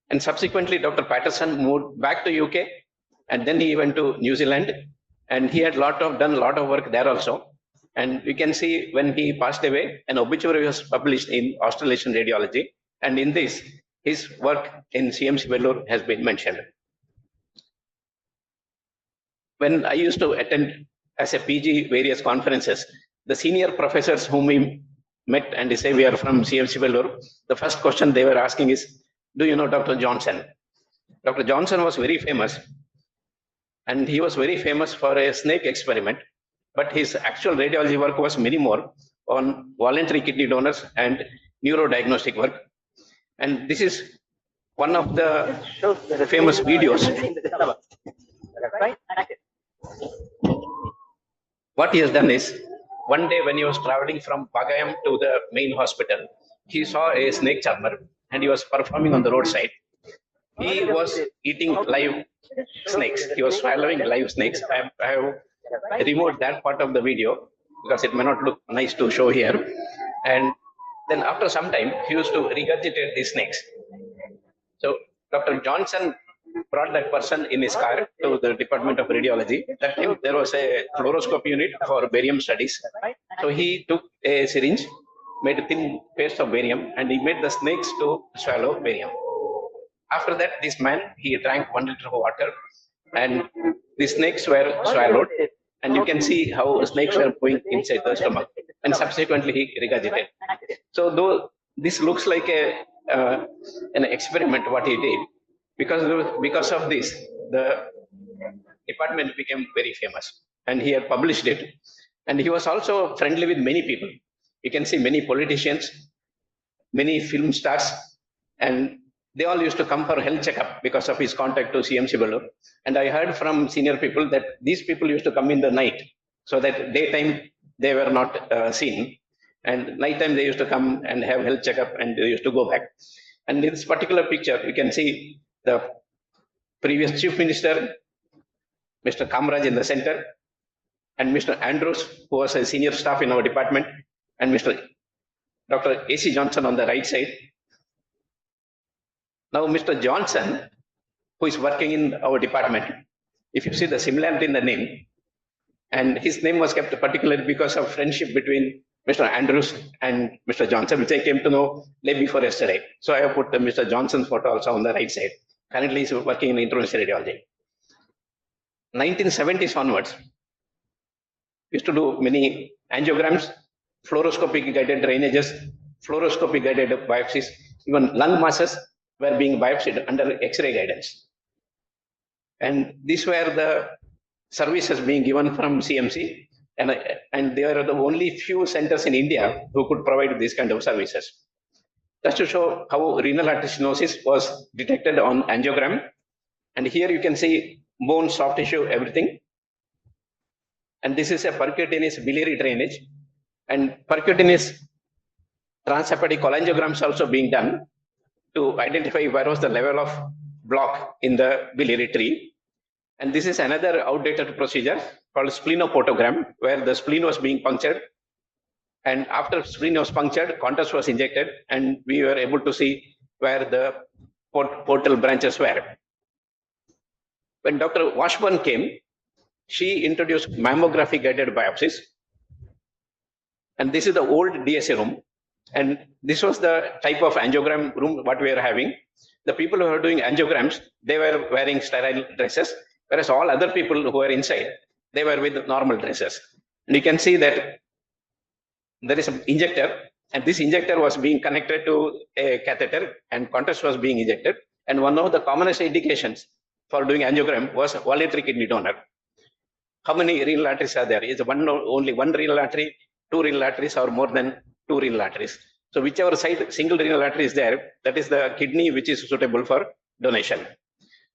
And subsequently, Dr. Patterson moved back to UK, and then he went to New Zealand, and he had done a lot of work there also. And you can see when he passed away, an obituary was published in Australasian Radiology, and in this, his work in CMC Vellore has been mentioned. When I used to attend as a PG various conferences, the senior professors whom we met and they say we are from CMC Vellore, the first question they were asking is, do you know Dr. Johnson? Dr. Johnson was very famous, and he was very famous for a snake experiment, but his actual radiology work was many more on voluntary kidney donors and neurodiagnostic work. And this is one of the famous videos. What he has done is, one day when he was traveling from Pagayam to the main hospital, he saw a snake charmer and he was performing on the roadside. He was eating live snakes. He was swallowing live snakes. I have removed that part of the video because it may not look nice to show here. And then after some time, he used to regurgitate these snakes. So Dr. Johnson brought that person in his car to the Department of Radiology. That time there was a fluoroscope unit for barium studies. So he took a syringe, made a thin paste of barium, and he made the snakes to swallow barium. After that, this man, he drank 1 liter of water, and the snakes were swallowed. And you can see how snakes were going inside the stomach. And subsequently, he regurgitated. So though this looks like an experiment, what he did, because of this, the department became very famous, and he had published it. And he was also friendly with many people. You can see many politicians, many film stars, and they all used to come for health checkup because of his contact to CMC Vellore. And I heard from senior people that these people used to come in the night, so that daytime they were not seen. And nighttime they used to come and have health checkup, and they used to go back. And in this particular picture, you can see the previous chief minister, Mr. Kamraj in the center, and Mr. Andrews, who was a senior staff in our department, and Mr. Dr. A.C. Johnson on the right side. Now, Mr. Johnson, who is working in our department, if you see the similarity in the name, and his name was kept particularly because of friendship between Mr. Andrews and Mr. Johnson, which I came to know day before yesterday. So I have put Mr. Johnson's photo also on the right side. Currently, he's working in interventional radiology. 1970s onwards, we used to do many angiograms, fluoroscopic guided drainages, fluoroscopic guided biopsies, even lung masses were being biopsied under X-ray guidance. And these were the services being given from CMC, and there are the only few centers in India who could provide these kind of services. Just to show how renal artery stenosis was detected on angiogram. And here you can see bone, soft tissue, everything. And this is a percutaneous biliary drainage, and percutaneous transhepatic cholangiograms also being done to identify where was the level of block in the biliary tree. And this is another outdated procedure called splenopotogram, where the spleen was being punctured. And after spleen was punctured, contrast was injected, and we were able to see where the portal branches were. When Dr. Washburn came, she introduced mammography guided biopsies. And this is the old DSA room. And this was the type of angiogram room what we are having. The people who were doing angiograms, they were wearing sterile dresses, whereas all other people who were inside, they were with normal dresses. And you can see that there is an injector, and this injector was being connected to a catheter, and contrast was being injected. And one of the commonest indications for doing angiogram was voluntary kidney donor. How many renal arteries are there? Is only one renal artery, two renal arteries, or more than two renal arteries? So whichever side single renal artery is there, that is the kidney which is suitable for donation.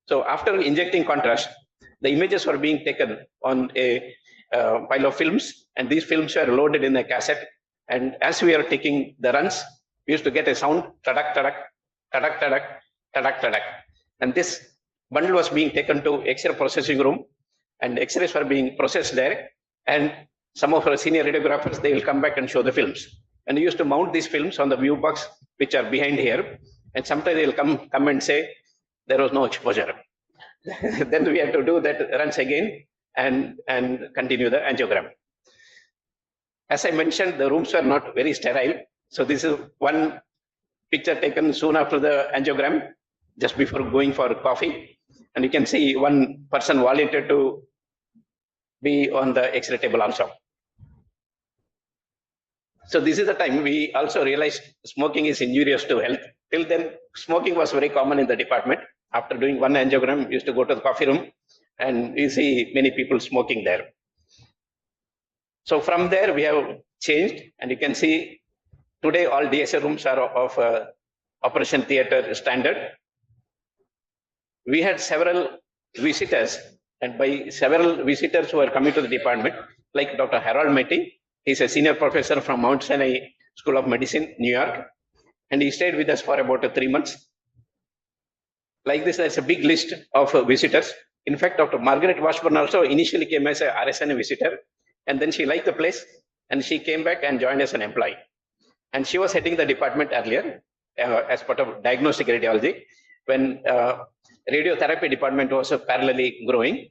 So after injecting contrast, the images were being taken on a pile of films, and these films were loaded in a cassette. And as we are taking the runs, we used to get a sound, tadak, tadak, tadak, tadak, tadak, tadak. And this bundle was being taken to X-ray processing room, and X-rays were being processed there. And some of our senior radiographers, they will come back and show the films. And we used to mount these films on the view box, which are behind here. And sometimes they'll come and say, there was no exposure. Then we have to do that runs again and continue the angiogram. As I mentioned, the rooms were not very sterile. So this is one picture taken soon after the angiogram, just before going for coffee. And you can see one person volunteered to be on the X-ray table also. So this is the time we also realized smoking is injurious to health. Till then, smoking was very common in the department. After doing one angiogram, we used to go to the coffee room, and we see many people smoking there. So from there, we have changed, and you can see today all DSA rooms are of operation theater standard. We had several visitors, and by several visitors who are coming to the department, like Dr. Harold Metty. He's a senior professor from Mount Sinai School of Medicine, New York, and he stayed with us for about 3 months. Like this, there's a big list of visitors. In fact, Dr. Margaret Washburn also initially came as a RSNA visitor, and then she liked the place, and she came back and joined as an employee. And she was heading the department earlier as part of diagnostic radiology, when a radiotherapy department was parallelly growing.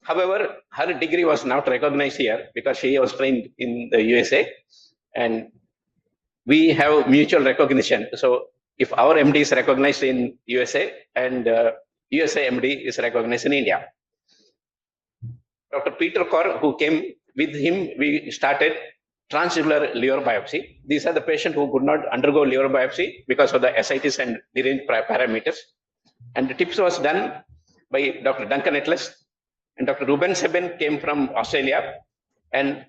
However, her degree was not recognized here because she was trained in the USA, and we have mutual recognition. So if our MD is recognized in USA and USA MD is recognized in India. Dr. Peter Kaur, who came with him, we started transjugular liver biopsy. These are the patients who could not undergo liver biopsy because of the ascites and deranged parameters. And the tips was done by Dr. Duncan Atlas, and Dr. Ruben Seben came from Australia, and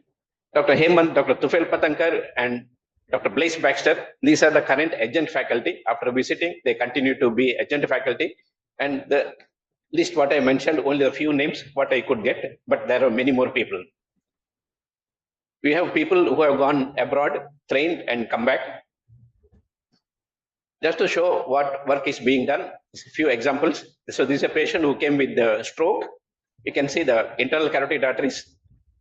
Dr. Hemant, Dr. Tufel Patankar, and Dr. Blaise Baxter. These are the current adjunct faculty. After visiting, they continue to be adjunct faculty. And the list what I mentioned, only a few names what I could get, but there are many more people. We have people who have gone abroad, trained, and come back. Just to show what work is being done, a few examples. So this is a patient who came with the stroke. You can see the internal carotid artery is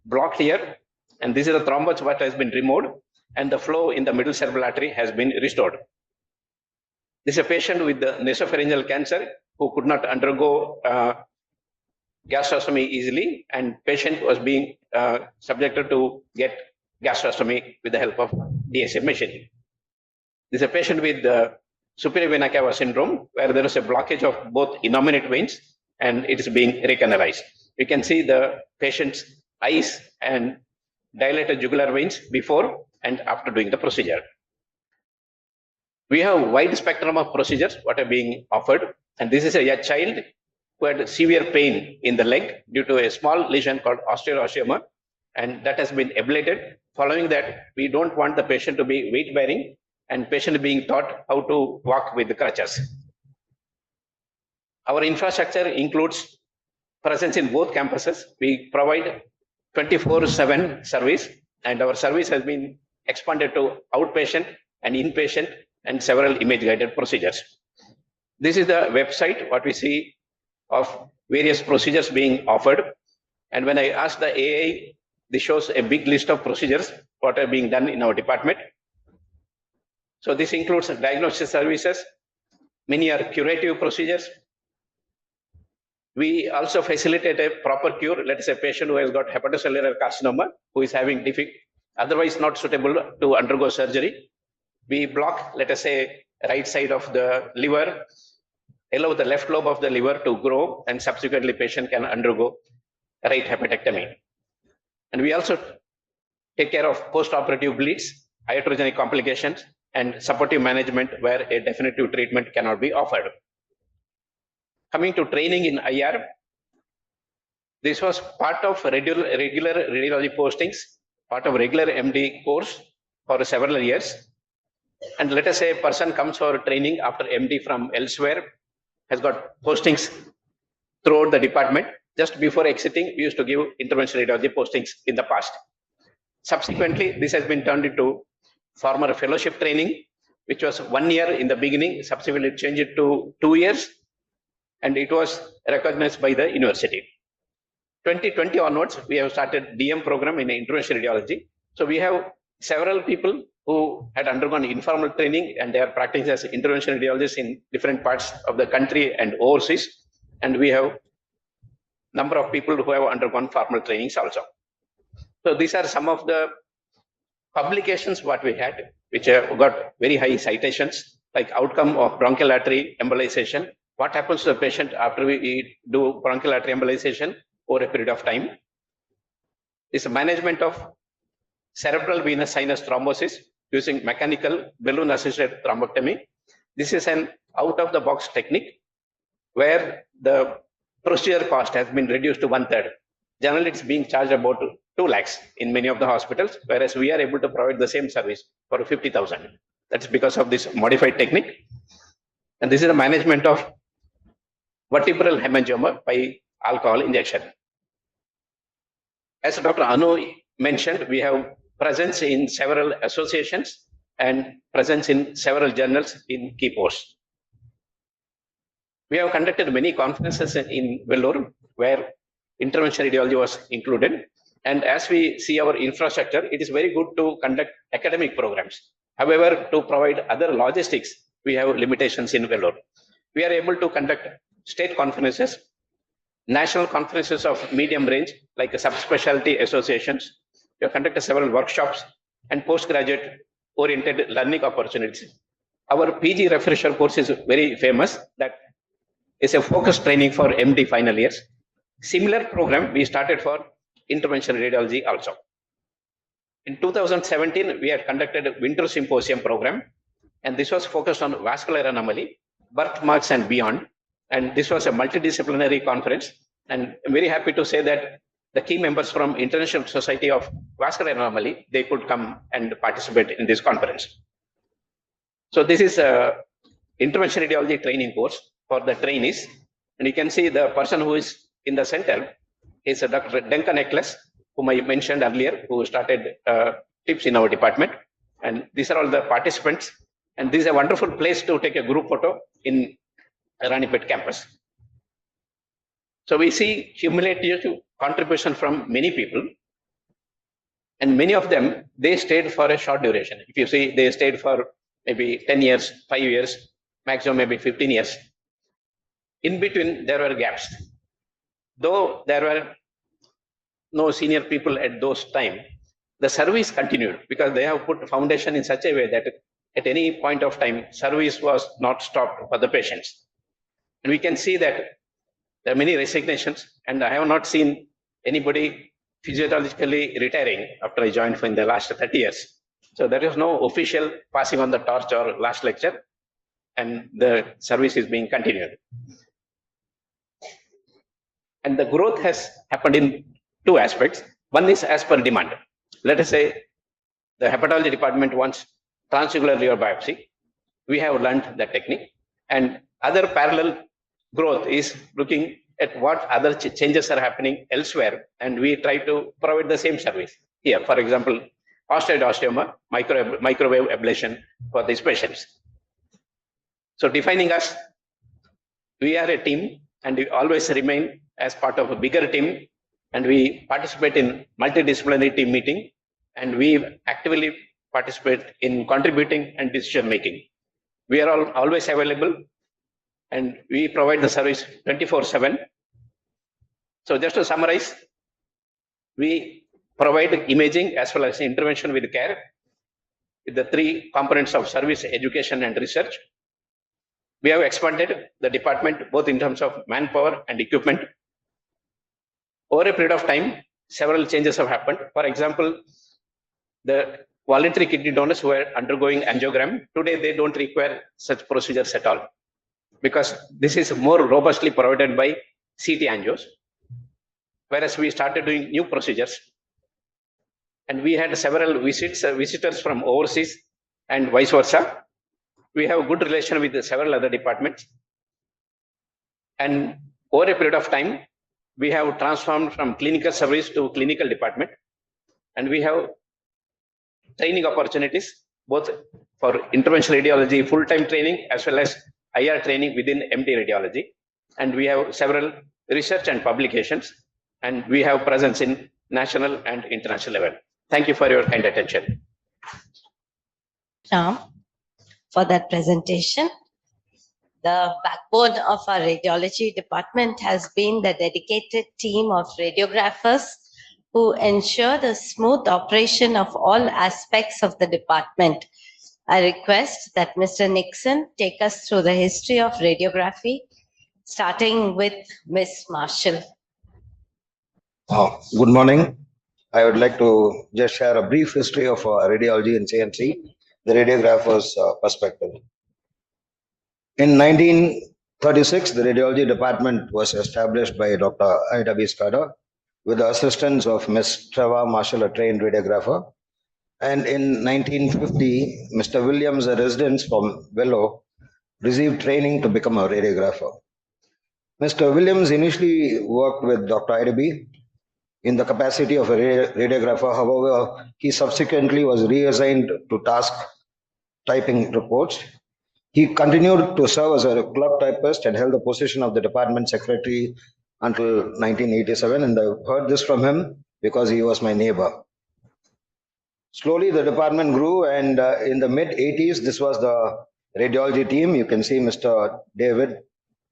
blocked here, and this is the thrombus what has been removed, and the flow in the middle cerebral artery has been restored. This is a patient with the nasopharyngeal cancer who could not undergo gastrostomy easily, and patient was being subjected to get gastrostomy with the help of DSA machine. This is a patient with superior vena cava syndrome, where there is a blockage of both innominate veins, and it is being recanalized. You can see the patient's eyes and dilated jugular veins before and after doing the procedure. We have a wide spectrum of procedures what are being offered, and this is a child who had severe pain in the leg due to a small lesion called osteoarthrioma, and that has been ablated. Following that, we don't want the patient to be weight bearing, and patient being taught how to walk with the crutches. Our infrastructure includes presence in both campuses. We provide 24/7 service, and our service has been expanded to outpatient and inpatient and several image guided procedures. This is the website what we see of various procedures being offered. And when I asked the AI, this shows a big list of procedures what are being done in our department. So this includes diagnostic services. Many are curative procedures. We also facilitate a proper cure. Let us say a patient who has got hepatocellular carcinoma, who is having otherwise not suitable to undergo surgery. We block, let us say, right side of the liver, allow the left lobe of the liver to grow, and subsequently patient can undergo right hepatectomy. And we also take care of post-operative bleeds, iatrogenic complications, and supportive management where a definitive treatment cannot be offered. Coming to training in IR, this was part of regular radiology postings, part of regular MD course for several years. And let us say a person comes for training after MD from elsewhere, has got postings throughout the department. Just before exiting, we used to give interventional radiology postings in the past. Subsequently, this has been turned into former fellowship training, which was 1 year in the beginning, subsequently changed it to 2 years, and it was recognized by the university. 2020 onwards, we have started DM program in interventional radiology. So we have several people who had undergone informal training, and they are practicing as interventional radiologists in different parts of the country and overseas. And we have number of people who have undergone formal trainings also. So these are some of the publications what we had, which have got very high citations, like outcome of bronchial artery embolization. What happens to the patient after we do bronchial artery embolization over a period of time? Is management of cerebral venous sinus thrombosis using mechanical balloon assisted thrombectomy. This is an out of the box technique where the procedure cost has been reduced to 1/3. Generally, it's being charged about 2 lakhs in many of the hospitals, whereas we are able to provide the same service for 50,000. That's because of this modified technique. And this is the management of vertebral hemangioma by alcohol injection. As Dr. Anu mentioned, we have presence in several associations and presence in several journals in key posts. We have conducted many conferences in Vellore where interventional radiology was included. And as we see our infrastructure, it is very good to conduct academic programs. However, to provide other logistics, we have limitations in Vellore. We are able to conduct state conferences, national conferences of medium range, like subspecialty associations. We have conducted several workshops and postgraduate oriented learning opportunities. Our PG refresher course is very famous. That is a focused training for MD final years. Similar program we started for interventional radiology also. In 2017, we had conducted a winter symposium program, and this was focused on vascular anomaly, birthmarks and beyond. And this was a multidisciplinary conference. And I'm very happy to say that the key members from International Society of Vascular Anomaly, they could come and participate in this conference. So this is a interventional radiology training course for the trainees. And you can see the person who is in the center is Dr. Duncan Eccles, whom I mentioned earlier, who started TIPS in our department. And these are all the participants. And this is a wonderful place to take a group photo in Ranipet campus. So we see cumulative contribution from many people. And many of them, they stayed for a short duration. If you see, they stayed for maybe 10 years, 5 years, maximum maybe 15 years. In between, there were gaps. Though there were no senior people at those time, the service continued because they have put foundation in such a way that at any point of time, service was not stopped for the patients. And we can see that there are many resignations, and I have not seen anybody physiologically retiring after I joined for in the last 30 years. So there is no official passing on the torch or last lecture, and the service is being continued. And the growth has happened in two aspects. One is as per demand. Let us say the hepatology department wants transjugular liver biopsy. We have learned that technique. And other parallel growth is looking at what other changes are happening elsewhere, and we try to provide the same service here. For example, osteoid osteoma, microwave ablation for these patients. So defining us, we are a team, and we always remain as part of a bigger team, and we participate in multidisciplinary team meeting, and we actively participate in contributing and decision making. We are always available, and we provide the service 24/7. So just to summarize, we provide imaging as well as intervention with care with the three components of service, education, and research. We have expanded the department both in terms of manpower and equipment. Over a period of time, several changes have happened. For example, the voluntary kidney donors who are undergoing angiogram, today they don't require such procedures at all, because this is more robustly provided by CT angios, whereas we started doing new procedures. And we had several visitors from overseas and vice versa. We have a good relation with several other departments. And over a period of time, we have transformed from clinical service to clinical department. And we have training opportunities, both for interventional radiology, full-time training, as well as IR training within MD radiology. And we have several research and publications, and we have presence in national and international level. Thank you for your kind attention. Shyam, for that presentation. The backbone of our radiology department has been the dedicated team of radiographers who ensure the smooth operation of all aspects of the department. I request that Mr. Nixon take us through the history of radiography, starting with Ms. Marshall. Good morning. I would like to just share a brief history of radiology in CMC, the radiographer's perspective. In 1936, the radiology department was established by Dr. I.W. Skada with the assistance of Ms. Treva Marshall, a trained radiographer. And in 1950, Mr. Williams, a resident from Vellore, received training to become a radiographer. Mr. Williams initially worked with Dr. I.W. in the capacity of a radiographer. However, he subsequently was reassigned to task typing reports. He continued to serve as a clerk typist and held the position of the department secretary until 1987. And I heard this from him because he was my neighbor. Slowly, the department grew, and in the mid-80s, this was the radiology team. You can see Mr. David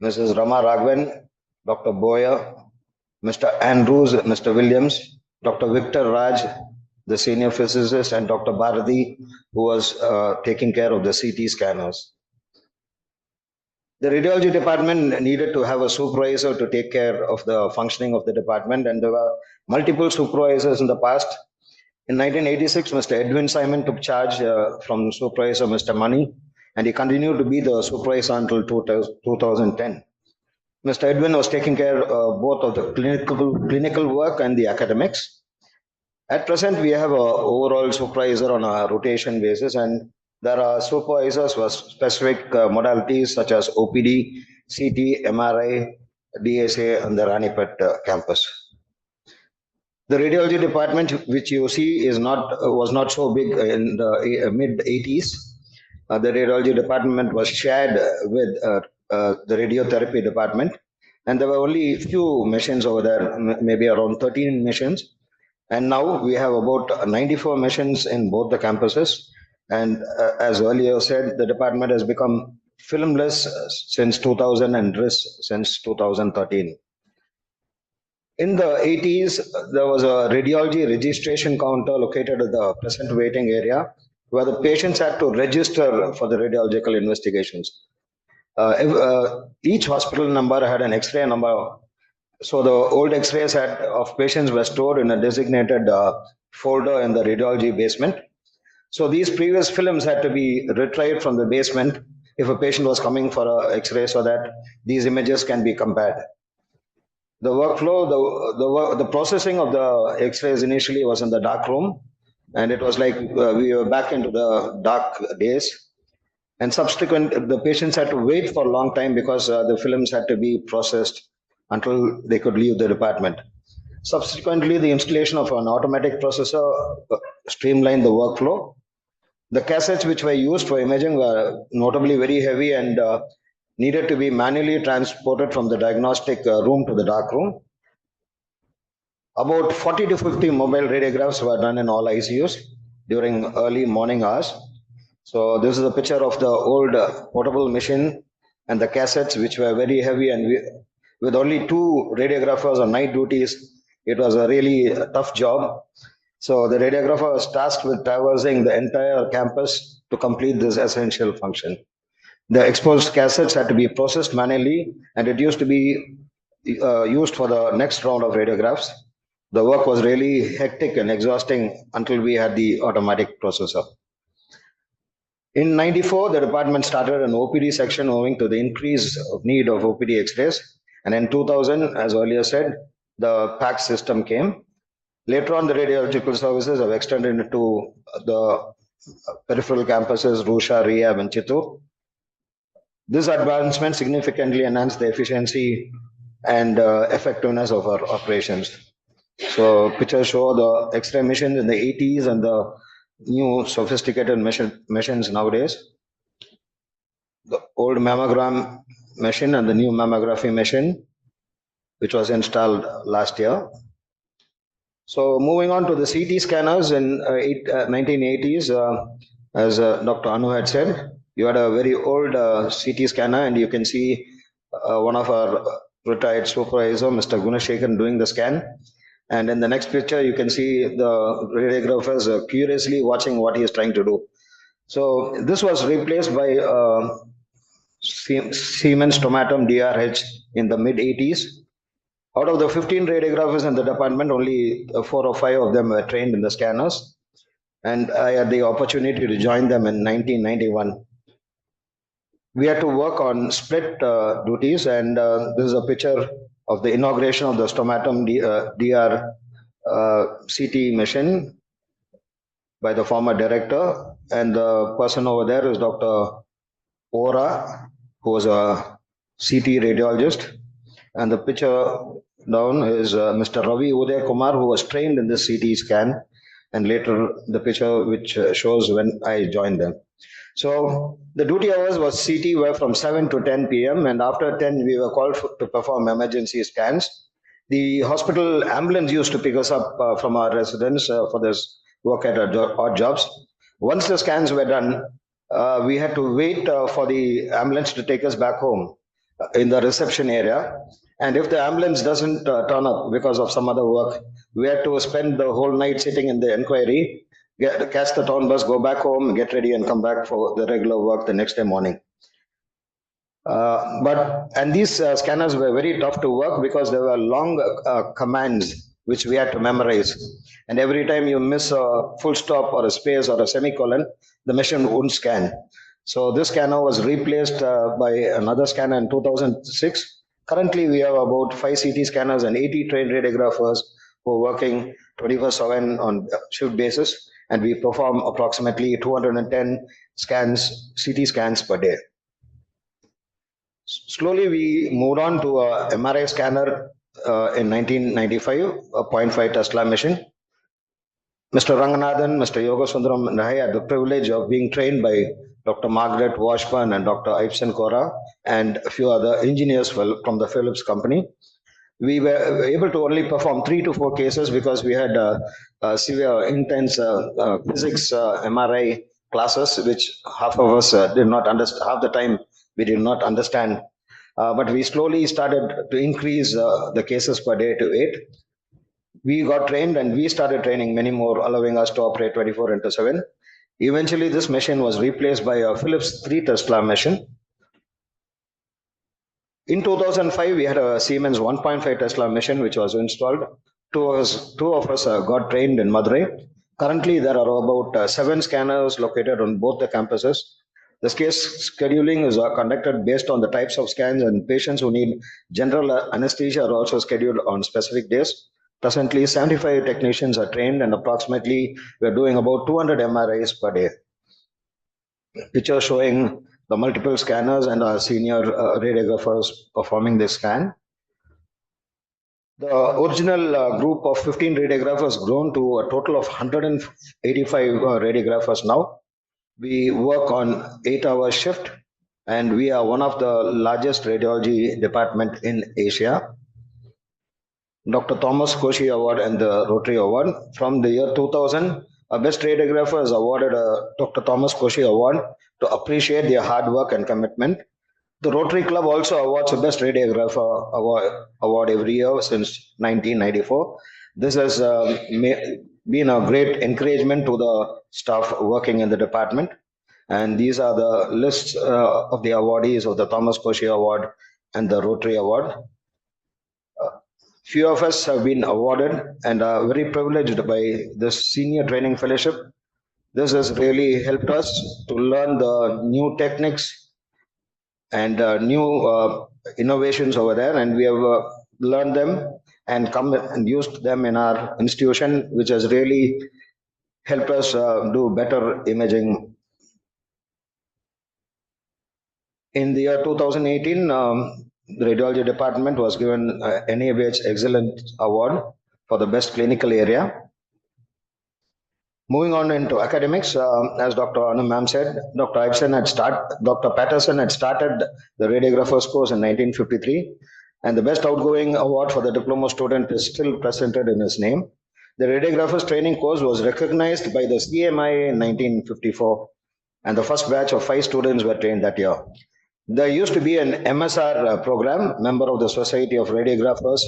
Mrs. Rama Raghavan, Dr. Boyer, Mr. Andrews, Mr. Williams, Dr. Victor Raj, the senior physicist, and Dr. Bharati, who was taking care of the CT scanners. The radiology department needed to have a supervisor to take care of the functioning of the department, and there were multiple supervisors in the past. In 1986, Mr. Edwin Simon took charge from supervisor Mr. Mani, and he continued to be the supervisor until 2010. Mr. Edwin was taking care both of the clinical work and the academics. At present, we have an overall supervisor on a rotation basis, and there are supervisors for specific modalities such as OPD, CT, MRI, DSA, and the Ranipet campus. The radiology department, which you see, was not so big in the mid 80s. The radiology department was shared with the radiotherapy department, and there were only few machines over there, maybe around 13 machines. And now we have about 94 machines in both the campuses. And as earlier said, the department has become filmless since 2000 and RIS since 2013. In the 80s, there was a radiology registration counter located at the present waiting area where the patients had to register for the radiological investigations. Each hospital number had an X-ray number. So the old X-rays of patients were stored in a designated folder in the radiology basement. So these previous films had to be retrieved from the basement if a patient was coming for an X-ray so that these images can be compared. The workflow, the processing of the X-rays initially was in the dark room, and it was like we were back into the dark days. And subsequent, the patients had to wait for a long time because the films had to be processed until they could leave the department. Subsequently, the installation of an automatic processor streamlined the workflow. The cassettes which were used for imaging were notably very heavy and needed to be manually transported from the diagnostic room to the dark room. About 40 to 50 mobile radiographs were done in all ICUs during early morning hours. So this is a picture of the old portable machine and the cassettes, which were very heavy, and with only 2 radiographers on night duties, it was a really tough job. So the radiographer was tasked with traversing the entire campus to complete this essential function. The exposed cassettes had to be processed manually, and it used to be used for the next round of radiographs. The work was really hectic and exhausting until we had the automatic processor. In 94, the department started an OPD section owing to the increase of need of OPD X-rays. And in 2000, as earlier said, the PACS system came. Later on, the radiological services have extended into the peripheral campuses, Rusha, Rehab, and Chittoor. This advancement significantly enhanced the efficiency and effectiveness of our operations. So pictures show the X-ray machines in the 80s and the new sophisticated machines nowadays. The old mammogram machine and the new mammography machine, which was installed last year. So moving on to the CT scanners in 1980s, as Dr. Anu had said, you had a very old CT scanner, and you can see one of our retired supervisor, Mr. Gunashekhar, doing the scan. And in the next picture, you can see the radiographers curiously watching what he is trying to do. So this was replaced by Siemens Tomatum DRH in the mid 80s. Out of the 15 radiographers in the department, only 4 or 5 of them were trained in the scanners. And I had the opportunity to join them in 1991. We had to work on split duties, and this is a picture of the inauguration of the Stomatum DR CT machine by the former director. And the person over there is Dr. Ora, who was a CT radiologist. And the picture down is Mr. Ravi Uday Kumar, who was trained in the CT scan. And later the picture which shows when I joined them. So the duty hours was CT were from 7 to 10 p.m. and after 10 we were called to perform emergency scans. The hospital ambulance used to pick us up from our residence for this work at odd jobs. Once the scans were done, we had to wait for the ambulance to take us back home. in the reception area. And if the ambulance doesn't turn up because of some other work, we had to spend the whole night sitting in the inquiry, catch the town bus, go back home, get ready and come back for the regular work the next day morning. And these scanners were very tough to work because there were long commands which we had to memorize. And every time you miss a full stop or a space or a semicolon, the machine wouldn't scan. So this scanner was replaced by another scanner in 2006. Currently, we have about 5 CT scanners and 80 trained radiographers who are working 24/7 on shift basis, and we perform approximately 210 scans, CT scans per day. Slowly, we moved on to a MRI scanner in 1995, a 0.5 Tesla machine. Mr. Ranganathan, Mr. Yogasundaram, and I had the privilege of being trained by Dr. Margaret Washburn and Dr. Eapen Kora and a few other engineers from the Philips company. We were able to only perform 3 to 4 cases because we had severe, intense physics MRI classes, which half of us did not understand. Half the time we did not understand. But we slowly started to increase the cases per day to 8. We got trained and we started training many more, allowing us to operate 24/7. Eventually, this machine was replaced by a Philips 3 Tesla machine. In 2005, we had a Siemens 1.5 Tesla machine which was installed. Two of us got trained in Madurai. Currently, there are about 7 scanners located on both the campuses. The case scheduling is conducted based on the types of scans, and patients who need general anesthesia are also scheduled on specific days. Presently, 75 technicians are trained, and approximately we're doing about 200 MRIs per day. Picture showing the multiple scanners and our senior radiographers performing this scan. The original group of 15 radiographers grown to a total of 185 radiographers now. We work on 8-hour shift, and we are one of the largest radiology department in Asia. Dr. Thomas Koshi Award and the Rotary Award. From the year 2000, a Best Radiographer is awarded a Dr. Thomas Koshi Award to appreciate their hard work and commitment. The Rotary Club also awards a Best Radiographer award every year since 1994. This has been a great encouragement to the staff working in the department. And these are the lists of the awardees of the Thomas Koshi Award and the Rotary Award. Few of us have been awarded and are very privileged by this senior training fellowship. This has really helped us to learn the new techniques and new innovations over there, and we have learned them and come and used them in our institution, which has really helped us do better imaging. In the year 2018, the radiology department was given NABH Excellent Award for the best clinical area. Moving on into academics, as Dr. Anu ma'am said, Dr. Patterson had started the radiographers course in 1953, and the best outgoing award for the diploma student is still presented in his name. The radiographers training course was recognized by the CMI in 1954, and the first batch of 5 students were trained that year. There used to be an MSR program, member of the Society of Radiographers,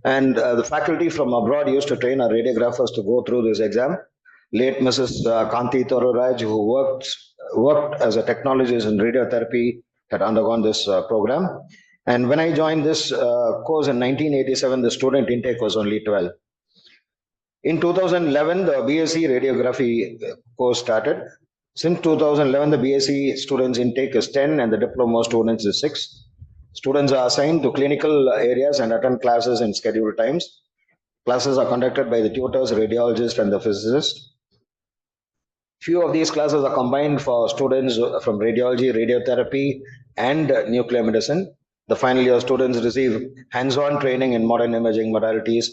and the faculty from abroad used to train our radiographers to go through this exam. Late Mrs. Kanti Thoruraj, who worked as a technologist in radiotherapy, had undergone this program. And when I joined this course in 1987, the student intake was only 12. In 2011, the BSc Radiography course started. Since 2011, the BSc students intake is 10 and the diploma students is 6. Students are assigned to clinical areas and attend classes in scheduled times. Classes are conducted by the tutors, radiologists, and the physicists. Few of these classes are combined for students from radiology, radiotherapy, and nuclear medicine. The final year students receive hands-on training in modern imaging modalities,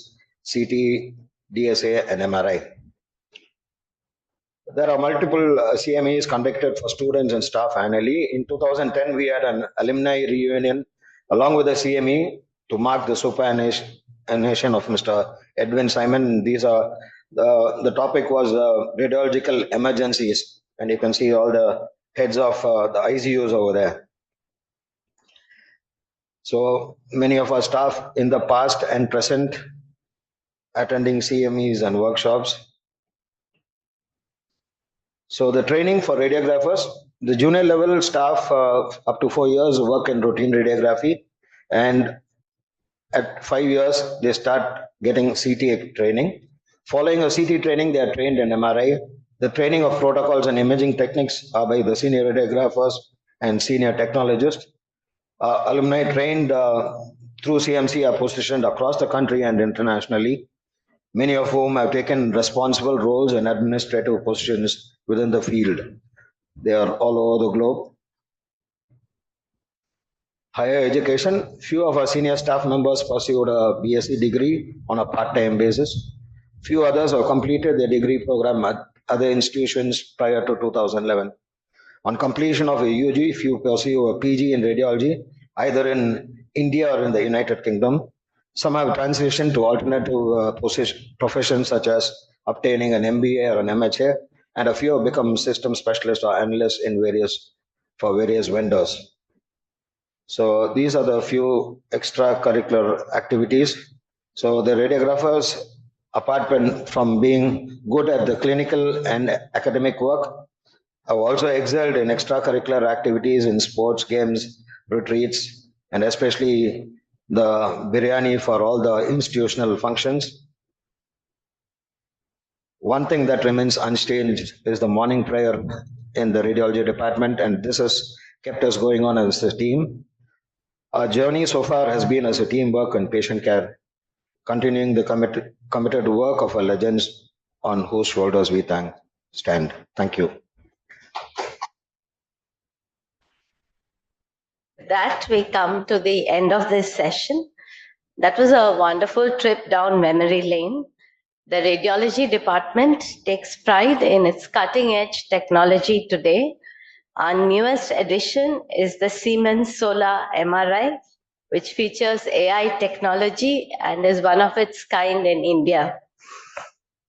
CT, DSA, and MRI. There are multiple CMEs conducted for students and staff annually. In 2010, we had an alumni reunion along with the CME to mark the superannuation of Mr. Edwin Simon. These are the topic was radiological emergencies, and you can see all the heads of the ICUs over there. So many of our staff in the past and present attending CMEs and workshops. So the training for radiographers, the junior level staff up to 4 years work in routine radiography, and at 5 years they start getting CT training. Following a CT training, they are trained in MRI. The training of protocols and imaging techniques are by the senior radiographers and senior technologists. Alumni trained through CMC are positioned across the country and internationally, many of whom have taken responsible roles in administrative positions within the field. They are all over the globe. Higher education, few of our senior staff members pursued a BSc degree on a part-time basis. Few others have completed their degree program at other institutions prior to 2011. On completion of a UG, few pursue a PG in radiology, either in India or in the United Kingdom. Some have transitioned to alternative professions such as obtaining an MBA or an MHA, and a few have become system specialists or analysts in for various vendors. So these are the few extracurricular activities. So the radiographers, apart from being good at the clinical and academic work, have also excelled in extracurricular activities in sports, games, retreats, and especially the biryani for all the institutional functions. One thing that remains unchanged is the morning prayer in the radiology department, and this has kept us going on as a team. Our journey so far has been as a teamwork and patient care, continuing the committed work of our legends on whose shoulders we stand. Thank you. With that, we come to the end of this session. That was a wonderful trip down memory lane. The radiology department takes pride in its cutting-edge technology today. Our newest addition is the Siemens Solar MRI, which features AI technology and is one of its kind in India.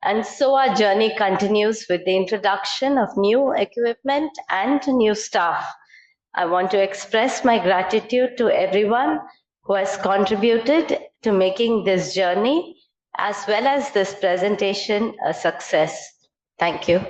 And so our journey continues with the introduction of new equipment and new staff. I want to express my gratitude to everyone who has contributed to making this journey as well as this presentation a success. Thank you.